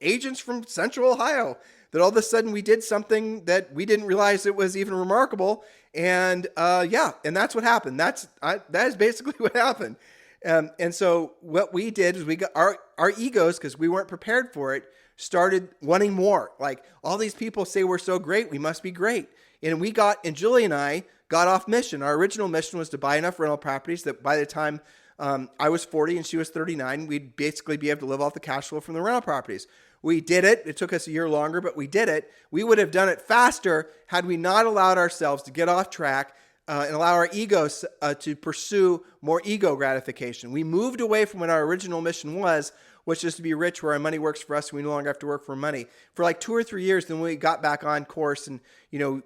agents from Central Ohio that all of a sudden we did something that we didn't realize it was even remarkable. And and that's what happened. That is basically what happened. And so what we did is we got our egos, because we weren't prepared for it, started wanting more. Like, all these people say we're so great, we must be great. And Julie and I got off mission. Our original mission was to buy enough rental properties that by the time I was 40 and she was 39, we'd basically be able to live off the cash flow from the rental properties. We did it. It took us a year longer, but we did it. We would have done it faster had we not allowed ourselves to get off track and allow our egos to pursue more ego gratification. We moved away from what our original mission was, which is to be rich, where our money works for us and we no longer have to work for money, for like 2 or 3 years. Then we got back on course and,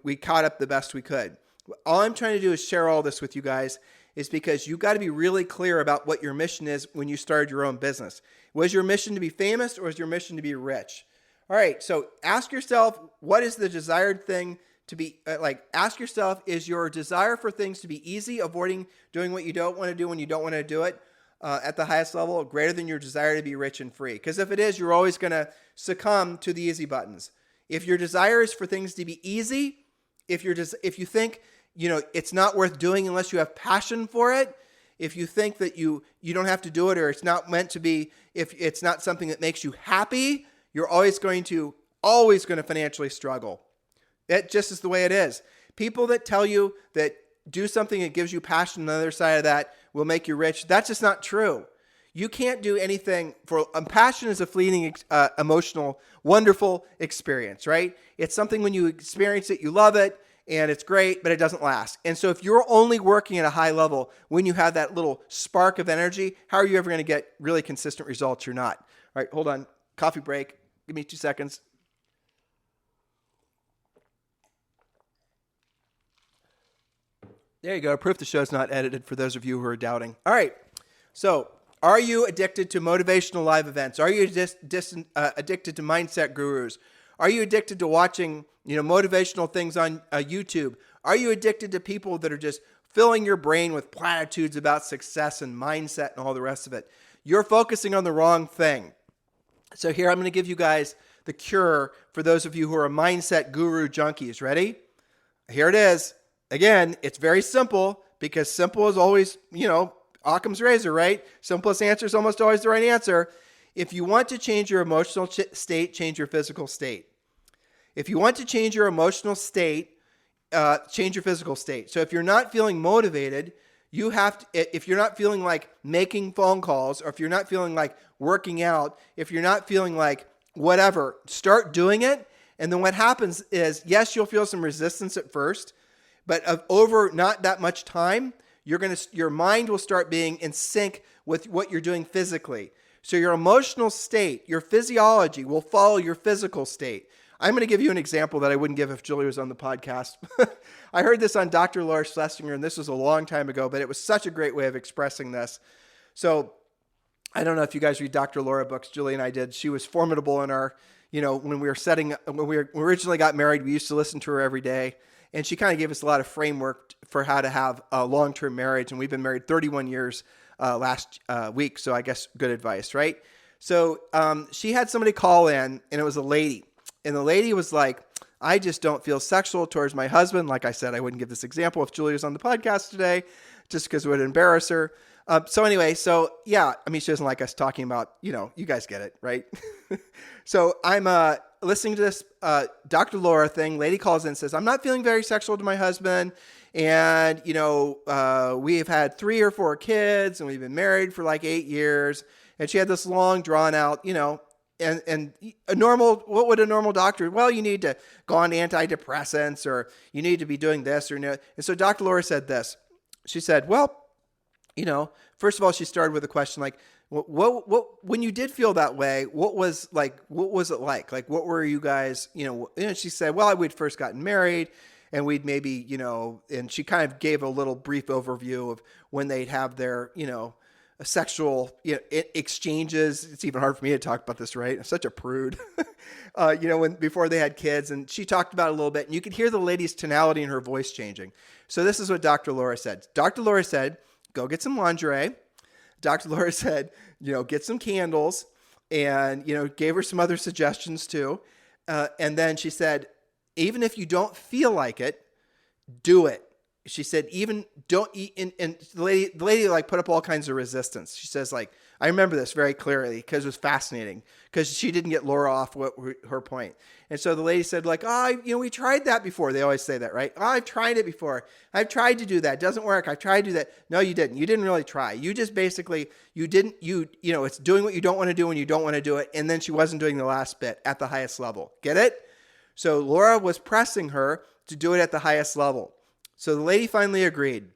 we caught up the best we could. All I'm trying to do is share all this with you guys, is because you got to be really clear about what your mission is when you started your own business. Was your mission to be famous, or was your mission to be rich? All right. So ask yourself, what is the desired thing to be ask yourself, is your desire for things to be easy, avoiding doing what you don't want to do when you don't want to do it, at the highest level, greater than your desire to be rich and free? Because if it is, you're always going to succumb to the easy buttons. If your desire is for things to be easy if you think, it's not worth doing unless you have passion for it, if you think that you don't have to do it, or it's not meant to be, if it's not something that makes you happy, you're always going to financially struggle. That just is the way it is. People that tell you that do something that gives you passion on the other side of that will make you rich, that's just not true. You can't do anything passion is a fleeting, emotional, wonderful experience, right? It's something when you experience it, you love it, and it's great, but it doesn't last. And so if you're only working at a high level when you have that little spark of energy, how are you ever going to get really consistent results? You're not. All right, hold on. Coffee break. Give me 2 seconds. There you go. Proof the show's not edited for those of you who are doubting. All right. So, are you addicted to motivational live events? Are you addicted to mindset gurus? Are you addicted to watching, motivational things on YouTube? Are you addicted to people that are just filling your brain with platitudes about success and mindset and all the rest of it? You're focusing on the wrong thing. So here I'm going to give you guys the cure for those of you who are mindset guru junkies. Ready? Here it is. Again, it's very simple because simple is always, Occam's razor, right? Simplest answer is almost always the right answer. If you want to change your emotional state, change your physical state. If you want to change your emotional state, change your physical state. So if you're not feeling motivated, if you're not feeling like making phone calls, or if you're not feeling like working out, if you're not feeling like whatever, start doing it. And then what happens is, yes, you'll feel some resistance at first, but over not that much time, your mind will start being in sync with what you're doing physically. So your emotional state, your physiology will follow your physical state. I'm going to give you an example that I wouldn't give if Julie was on the podcast. I heard this on Dr. Laura Schlesinger, and this was a long time ago, but it was such a great way of expressing this. So I don't know if you guys read Dr. Laura books. Julie and I did. She was formidable in our, when we originally got married, we used to listen to her every day. And she kind of gave us a lot of framework for how to have a long-term marriage. And we've been married 31 years last week. So I guess good advice, right? So she had somebody call in, and it was a lady. And the lady was like, I just don't feel sexual towards my husband. Like I said, I wouldn't give this example if Julie was on the podcast today, just because it would embarrass her. She doesn't like us talking about, you guys get it, right? So I'm listening to this Dr. Laura thing. Lady calls in and says, I'm not feeling very sexual to my husband. And, we've had 3 or 4 kids, and we've been married for like 8 years. And she had this long drawn out, and what would a normal doctor? Well, you need to go on antidepressants, or you need to be doing this or no. And so Dr. Laura said this. She said, well, first of all, she started with a question like, what when you did feel that way, what was it like? Like, what were you guys, and she said, well, we'd first gotten married, and we'd maybe, and she kind of gave a little brief overview of when they'd have their, sexual exchanges. It's even hard for me to talk about this, right? I'm such a prude. Before they had kids, and she talked about it a little bit, and you could hear the lady's tonality in her voice changing. So this is what Dr. Laura said. Dr. Laura said, go get some lingerie. Dr. Laura said, get some candles, and, gave her some other suggestions too. And then she said, even if you don't feel like it, do it. She said, even don't eat. And the lady like put up all kinds of resistance. She says, like, I remember this very clearly because it was fascinating, because she didn't get Laura off her point. And so the lady said, like, we tried that before. They always say that, right? I've tried it before. I've tried to do that. It doesn't work. I've tried to do that. No, you didn't. You didn't really try. You just basically, it's doing what you don't want to do when you don't want to do it. And then she wasn't doing the last bit at the highest level. Get it? So Laura was pressing her to do it at the highest level. So the lady finally agreed.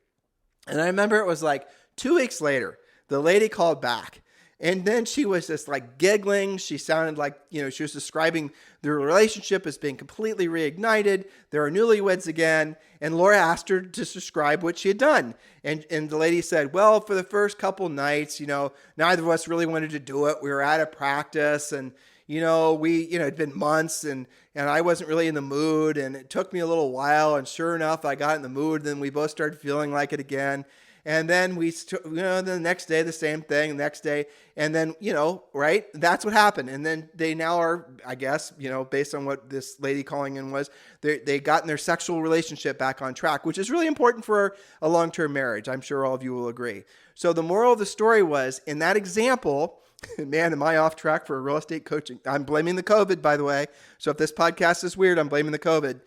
And I remember it was like 2 weeks later, the lady called back. And then she was just like giggling. She sounded like, she was describing their relationship as being completely reignited. They were newlyweds again. And Laura asked her to describe what she had done. And the lady said, well, for the first couple nights, neither of us really wanted to do it. We were out of practice, and, it'd been months, and I wasn't really in the mood, and it took me a little while. And sure enough, I got in the mood. Then we both started feeling like it again. And then the next day, the same thing, the next day. And then, right? That's what happened. And then they now are, I guess, based on what this lady calling in was, they gotten their sexual relationship back on track, which is really important for a long-term marriage. I'm sure all of you will agree. So the moral of the story was, in that example, man, am I off track for real estate coaching? I'm blaming the COVID, by the way. So if this podcast is weird, I'm blaming the COVID.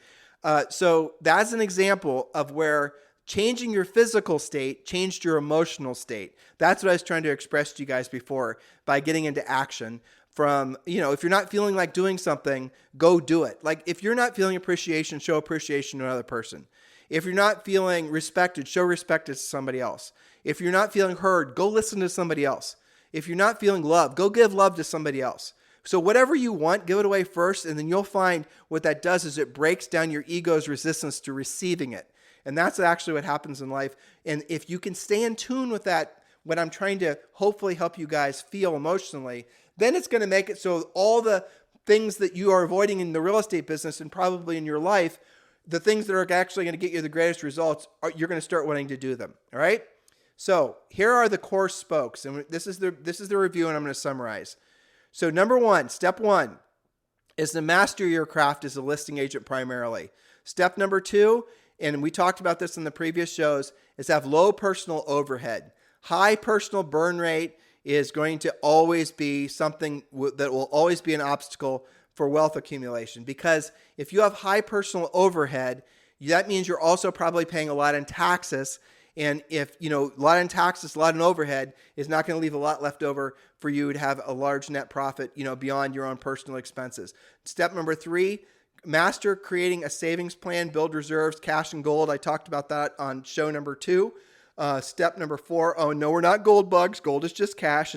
So that's an example of where changing your physical state changed your emotional state. That's what I was trying to express to you guys before by getting into action from, if you're not feeling like doing something, go do it. Like if you're not feeling appreciation, show appreciation to another person. If you're not feeling respected, show respect to somebody else. If you're not feeling heard, go listen to somebody else. If you're not feeling love, go give love to somebody else. So whatever you want, give it away first, and then you'll find what that does is it breaks down your ego's resistance to receiving it. And that's actually what happens in life. And if you can stay in tune with that, what I'm trying to hopefully help you guys feel emotionally, then it's going to make it so all the things that you are avoiding in the real estate business and probably in your life, the things that are actually going to get you the greatest results, you're going to start wanting to do them. All right? So here are the core spokes. And this is the review, and I'm going to summarize. So step one is to master your craft as a listing agent primarily. Step number 2, and we talked about this in the previous shows, is have low personal overhead. High personal burn rate is going to always be something that will always be an obstacle for wealth accumulation, because if you have high personal overhead, that means you're also probably paying a lot in taxes. And if, a lot in taxes, a lot in overhead is not going to leave a lot left over for you to have a large net profit, beyond your own personal expenses. Step number 3, master creating a savings plan, build reserves, cash and gold. I talked about that on show number 2. Step number 4, oh no, we're not gold bugs. Gold is just cash.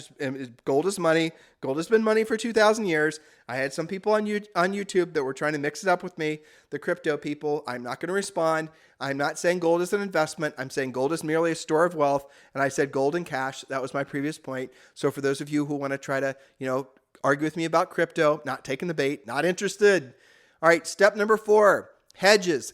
Gold is money. Gold has been money for 2,000 years. I had some people on YouTube that were trying to mix it up with me, the crypto people. I'm not going to respond. I'm not saying gold is an investment. I'm saying gold is merely a store of wealth. And I said gold and cash. That was my previous point. So for those of you who want to try to, argue with me about crypto, not taking the bait, not interested. All right, step number 4, hedges.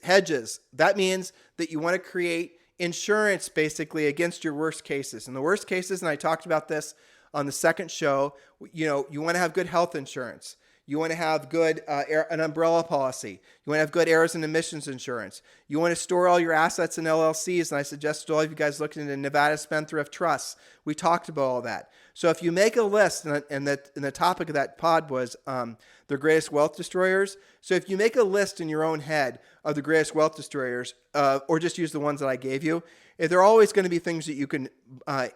That means that you want to create insurance basically against your worst cases. And the worst cases, and I talked about this on the second show, you want to have good health insurance. You want to have good an umbrella policy. You want to have good errors and emissions insurance. You want to store all your assets in LLCs. And I suggested all of you guys look into Nevada Spendthrift Trusts. We talked about all that. So if you make a list, and the topic of that pod was the greatest wealth destroyers. So if you make a list in your own head of the greatest wealth destroyers, or just use the ones that I gave you, there are always going to be things that you can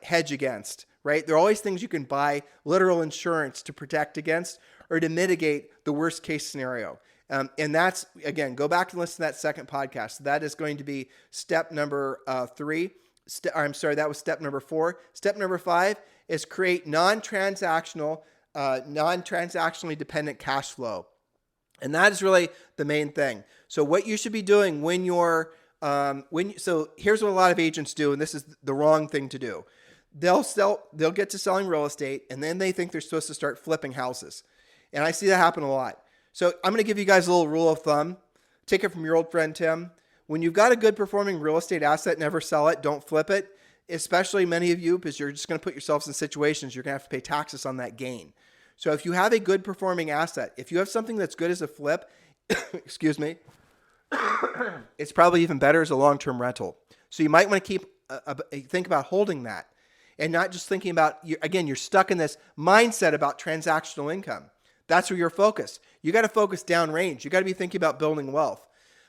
hedge against, right? There are always things you can buy literal insurance to protect against or to mitigate the worst case scenario. And that's, again, go back and listen to that second podcast. So that is going to be step number 3. That was step number 4. Step number 5 is create non-transactionally dependent cash flow. And that is really the main thing. So what you should be doing so here's what a lot of agents do, and this is the wrong thing to do. They'll get to selling real estate, and then they think they're supposed to start flipping houses. And I see that happen a lot. So I'm going to give you guys a little rule of thumb. Take it from your old friend, Tim. When you've got a good performing real estate asset, never sell it. Don't flip it, especially many of you, because you're just going to put yourselves in situations you're going to have to pay taxes on that gain. So if you have a good performing asset, if you have something that's good as a flip, excuse me, it's probably even better as a long-term rental. So you might want to think about holding that and not just thinking about, you're stuck in this mindset about transactional income. That's where you're focused. You got to focus downrange. You got to be thinking about building wealth.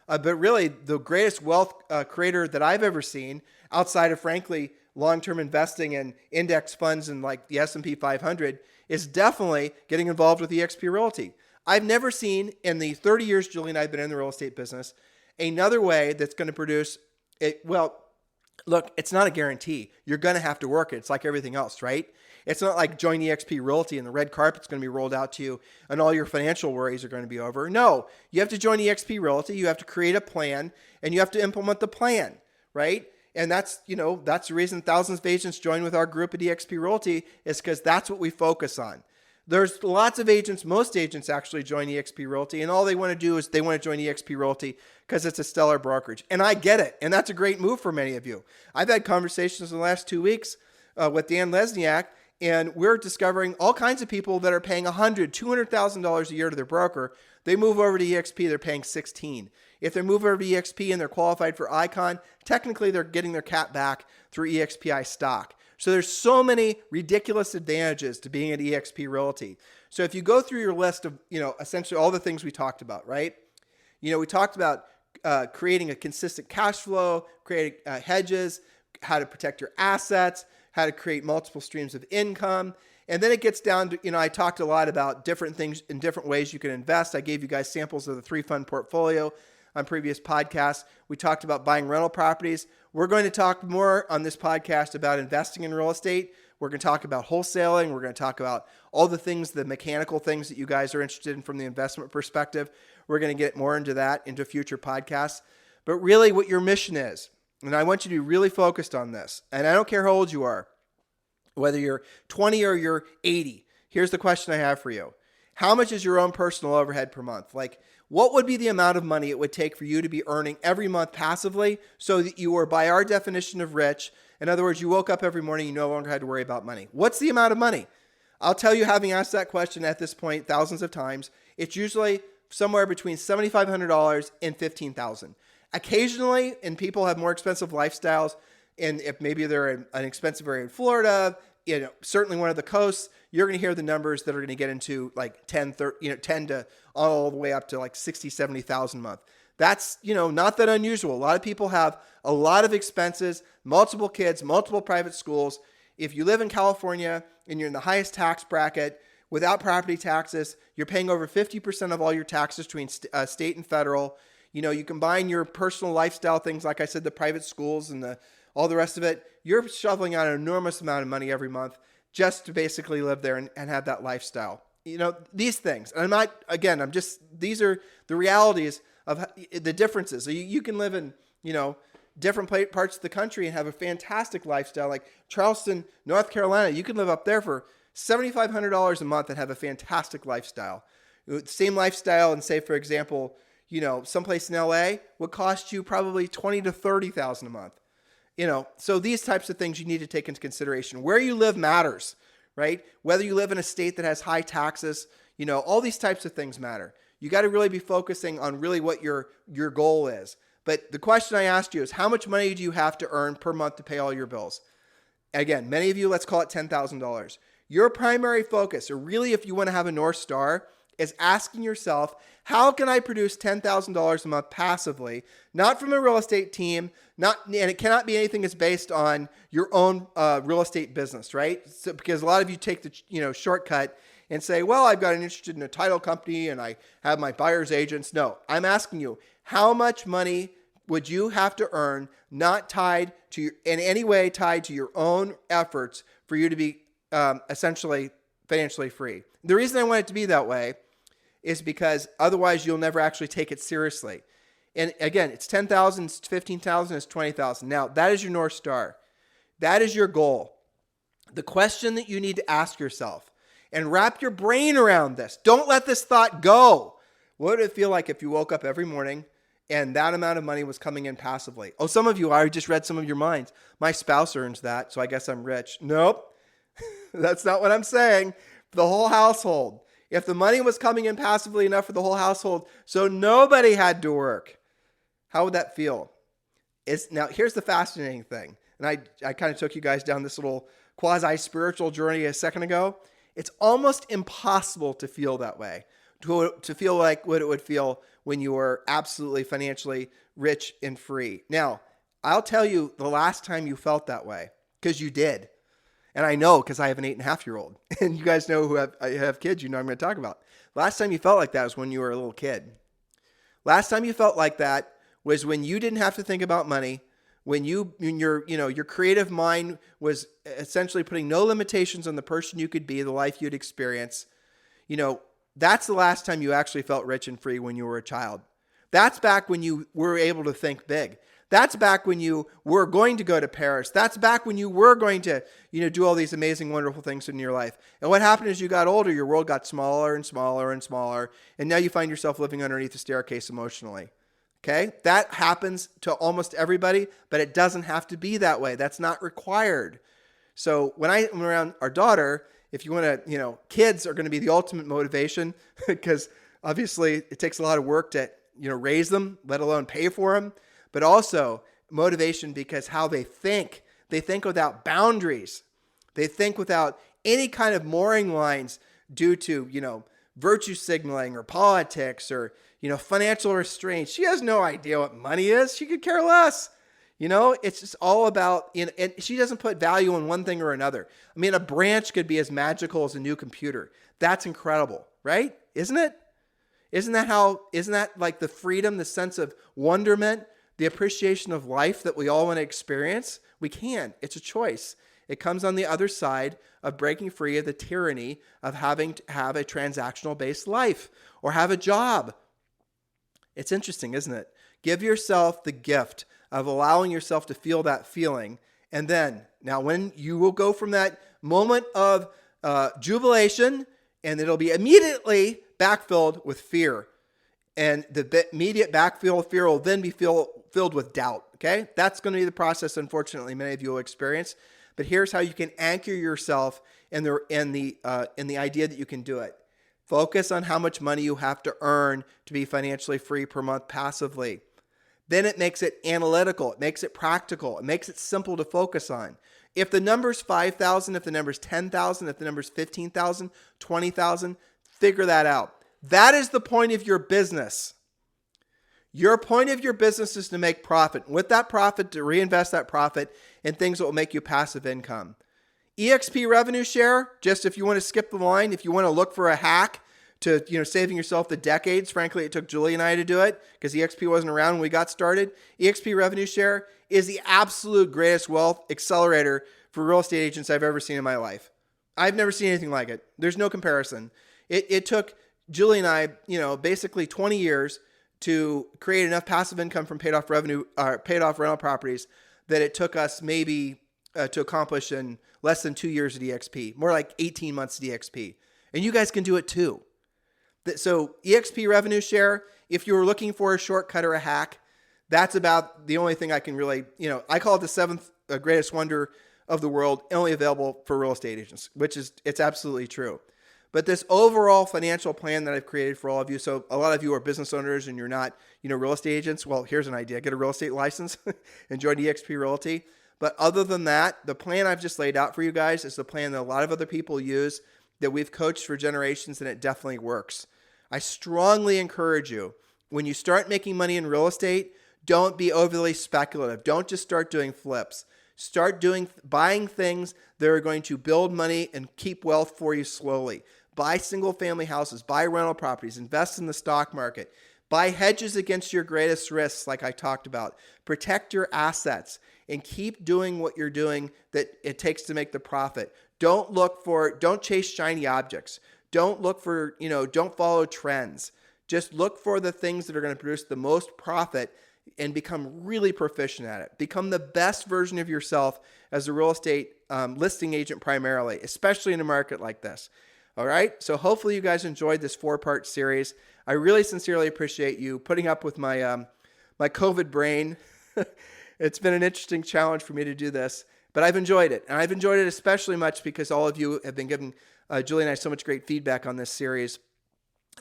But really, the greatest wealth creator that I've ever seen, outside of, frankly, long-term investing in index funds and like the S&P 500, is definitely getting involved with eXp Realty. I've never seen, in the 30 years Julie and I have been in the real estate business, another way that's going to produce it. Well, look, it's not a guarantee. You're going to have to work it. It's like everything else, right? It's not like join eXp Realty and the red carpet's going to be rolled out to you and all your financial worries are going to be over. No, you have to join eXp Realty. You have to create a plan and you have to implement the plan, right? And that's the reason thousands of agents join with our group at eXp Realty, is because that's what we focus on. There's lots of agents, most agents actually join eXp Realty, and all they want to do is they want to join eXp Realty because it's a stellar brokerage. And I get it, and that's a great move for many of you. I've had conversations in the last 2 weeks with Dan Lesniak, and we're discovering all kinds of people that are paying $100,000, $200,000 a year to their broker. They move over to eXp, they're paying $16,000. If they move over to eXp and they're qualified for Icon, technically they're getting their cap back through EXPI stock. So there's so many ridiculous advantages to being at eXp Realty. So if you go through your list of, essentially all the things we talked about, right? We talked about creating a consistent cash flow, creating hedges, how to protect your assets, how to create multiple streams of income. And then it gets down to, I talked a lot about different things in different ways you can invest. I gave you guys samples of the 3-fund portfolio on previous podcasts. We talked about buying rental properties. We're going to talk more on this podcast about investing in real estate. We're going to talk about wholesaling. We're going to talk about all the things, the mechanical things that you guys are interested in from the investment perspective. We're going to get more into that into future podcasts. But really what your mission is, and I want you to be really focused on this, and I don't care how old you are, whether you're 20 or you're 80, here's the question I have for you. How much is your own personal overhead per month? Like, what would be the amount of money it would take for you to be earning every month passively so that you were, by our definition of rich, in other words, you woke up every morning, you no longer had to worry about money? What's the amount of money? I'll tell you, having asked that question at this point thousands of times, it's usually somewhere between $7,500 and $15,000. Occasionally, and people have more expensive lifestyles, and if maybe they're in an expensive area in Florida, certainly one of the coasts, you're going to hear the numbers that are going to get into like 10 to all the way up to like 60, 70,000 a month. That's, not that unusual. A lot of people have a lot of expenses, multiple kids, multiple private schools. If you live in California and you're in the highest tax bracket without property taxes, you're paying over 50% of all your taxes between state and federal. You combine your personal lifestyle things, like I said, the private schools and all the rest of it, you're shoveling out an enormous amount of money every month just to basically live there and have that lifestyle. These things. And these are the realities of the differences. So you can live in, different parts of the country and have a fantastic lifestyle. Like Charleston, North Carolina, you can live up there for $7,500 a month and have a fantastic lifestyle. Same lifestyle, and say, for example, someplace in LA would cost you probably $20,000 to $30,000 a month. So these types of things you need to take into consideration. Where you live matters, right? Whether you live in a state that has high taxes, all these types of things matter. You got to really be focusing on really what your goal is. But the question I asked you is, how much money do you have to earn per month to pay all your bills? Again, many of you, let's call it $10,000. Your primary focus, or really if you want to have a North Star, is asking yourself, how can I produce $10,000 a month passively, not from a real estate team, and it cannot be anything that's based on your own real estate business, right? So, because a lot of you take the shortcut and say, well, I've got an interested in a title company and I have my buyer's agents. No, I'm asking you, how much money would you have to earn, not tied to in any way tied to your own efforts, for you to be essentially financially free? The reason I want it to be that way is because otherwise you'll never actually take it seriously. And again, it's $10,000, it's $15,000, it's $20,000. Now, that is your North Star. That is your goal. The question that you need to ask yourself, and wrap your brain around this. Don't let this thought go. What would it feel like if you woke up every morning and that amount of money was coming in passively? Oh, some of you, I just read some of your minds. My spouse earns that, so I guess I'm rich. Nope. That's not what I'm saying. For the whole household. If the money was coming in passively enough for the whole household, so nobody had to work, how would that feel? Now, here's the fascinating thing. And I kind of took you guys down this little quasi-spiritual journey a second ago. It's almost impossible to feel that way, to feel like what it would feel when you were absolutely financially rich and free. Now, I'll tell you the last time you felt that way, because you did. And I know, because I have an 8.5-year-old. And you guys know who have kids, I'm going to talk about. Last time you felt like that was when you were a little kid. Last time you felt like that was when you didn't have to think about money, when your creative mind was essentially putting no limitations on the person you could be, the life you'd experience. That's the last time you actually felt rich and free, when you were a child. That's back when you were able to think big. That's back when you were going to go to Paris. That's back when you were going to, do all these amazing, wonderful things in your life. And what happened as you got older, your world got smaller and smaller and smaller. And now you find yourself living underneath the staircase emotionally. Okay? That happens to almost everybody, but it doesn't have to be that way. That's not required. So when I'm around our daughter, if you want to, kids are going to be the ultimate motivation because obviously it takes a lot of work to, raise them, let alone pay for them. But also motivation because how they think without boundaries. They think without any kind of mooring lines due to, virtue signaling or politics or, financial restraints. She has no idea what money is. She could care less. It's just all about, and she doesn't put value in one thing or another. I mean, a branch could be as magical as a new computer. That's incredible, right? Isn't it? Isn't that like the freedom, the sense of wonderment, the appreciation of life that we all want to experience? We can. It's a choice. It comes on the other side of breaking free of the tyranny of having to have a transactional-based life or have a job. It's interesting, isn't it? Give yourself the gift of allowing yourself to feel that feeling. And then, now when you will go from that moment of jubilation, and it'll be immediately backfilled with fear. And the immediate backfill fear will then be filled with doubt. Okay, that's going to be the process. Unfortunately, many of you will experience. But here's how you can anchor yourself in the idea that you can do it. Focus on how much money you have to earn to be financially free per month passively. Then it makes it analytical. It makes it practical. It makes it simple to focus on. If the number's 5,000, if the number's 10,000, if the number's 15,000, 20,000, figure that out. That is the point of your business. Your point of your business is to make profit. With that profit, to reinvest that profit in things that will make you passive income. EXP revenue share, just if you want to skip the line, if you want to look for a hack to saving yourself the decades. Frankly, it took Julie and I to do it because EXP wasn't around when we got started. EXP revenue share is the absolute greatest wealth accelerator for real estate agents I've ever seen in my life. I've never seen anything like it. There's no comparison. It took Julie and I, basically 20 years to create enough passive income from paid off rental properties that it took us maybe to accomplish in less than 2 years at EXP, more like 18 months at EXP. And you guys can do it too. So EXP revenue share, if you were looking for a shortcut or a hack, that's about the only thing I can really, I call it the seventh greatest wonder of the world, only available for real estate agents, it's absolutely true. But this overall financial plan that I've created for all of you, so a lot of you are business owners and you're not, real estate agents. Well, here's an idea. Get a real estate license and join EXP Realty. But other than that, the plan I've just laid out for you guys is the plan that a lot of other people use that we've coached for generations, and it definitely works. I strongly encourage you, when you start making money in real estate, don't be overly speculative. Don't just start doing flips. Start buying things that are going to build money and keep wealth for you slowly. Buy single family houses, buy rental properties, invest in the stock market, buy hedges against your greatest risks like I talked about. Protect your assets and keep doing what you're doing that it takes to make the profit. Don't chase shiny objects. Don't look for, don't follow trends. Just look for the things that are going to produce the most profit and become really proficient at it. Become the best version of yourself as a real estate listing agent primarily, especially in a market like this. All right. So hopefully you guys enjoyed this 4-part series. I really sincerely appreciate you putting up with my COVID brain. It's been an interesting challenge for me to do this, but I've enjoyed it. And I've enjoyed it especially much because all of you have been giving Julie and I so much great feedback on this series.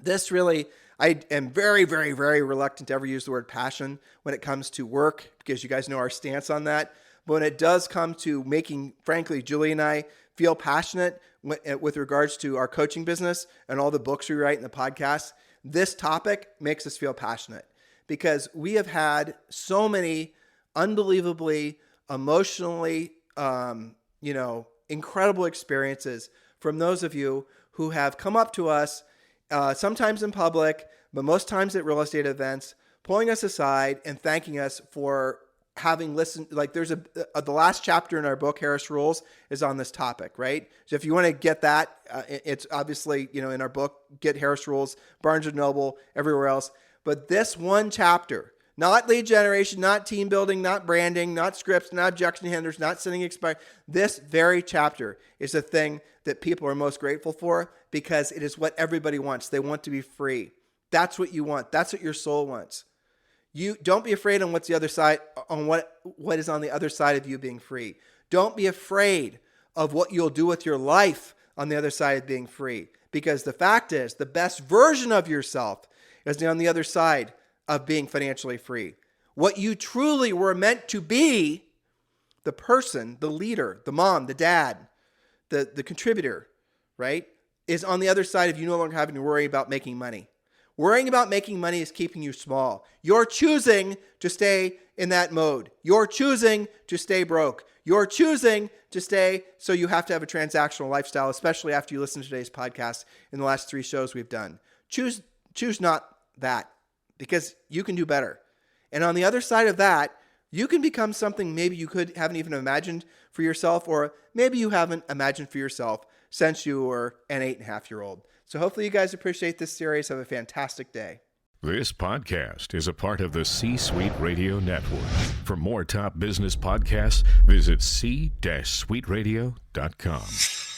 This really, I am very, very, very reluctant to ever use the word passion when it comes to work because you guys know our stance on that. But when it does come to making, frankly, Julie and I feel passionate with regards to our coaching business and all the books we write and the podcasts, this topic makes us feel passionate because we have had so many unbelievably, emotionally, incredible experiences from those of you who have come up to us, sometimes in public, but most times at real estate events, pulling us aside and thanking us for having listened. Like there's the last chapter in our book, Harris Rules, is on this topic, right? So if you want to get that, it's obviously, in our book, get Harris Rules, Barnes & Noble, everywhere else. But this one chapter, Not lead generation, not team building, not branding, not scripts, not objection handlers, not sending expired. This very chapter is the thing that people are most grateful for because it is what everybody wants. They want to be free. That's what you want. That's what your soul wants. You don't be afraid on what's the other side, on what is on the other side of you being free. Don't be afraid of what you'll do with your life on the other side of being free. Because the fact is, the best version of yourself is on the other side of being financially free. What you truly were meant to be, the person, the leader, the mom, the dad, the contributor, right, is on the other side of you no longer having to worry about making money. Worrying about making money is keeping you small. You're choosing to stay in that mode. You're choosing to stay broke. You're choosing to stay so you have to have a transactional lifestyle, especially after you listen to today's podcast in the last 3 shows we've done. Choose not that, because you can do better. And on the other side of that, you can become something maybe you haven't even imagined for yourself, or maybe you haven't imagined for yourself since you were an 8.5-year-old. So hopefully you guys appreciate this series. Have a fantastic day. This podcast is a part of the C-Suite Radio Network. For more top business podcasts, visit c-suiteradio.com.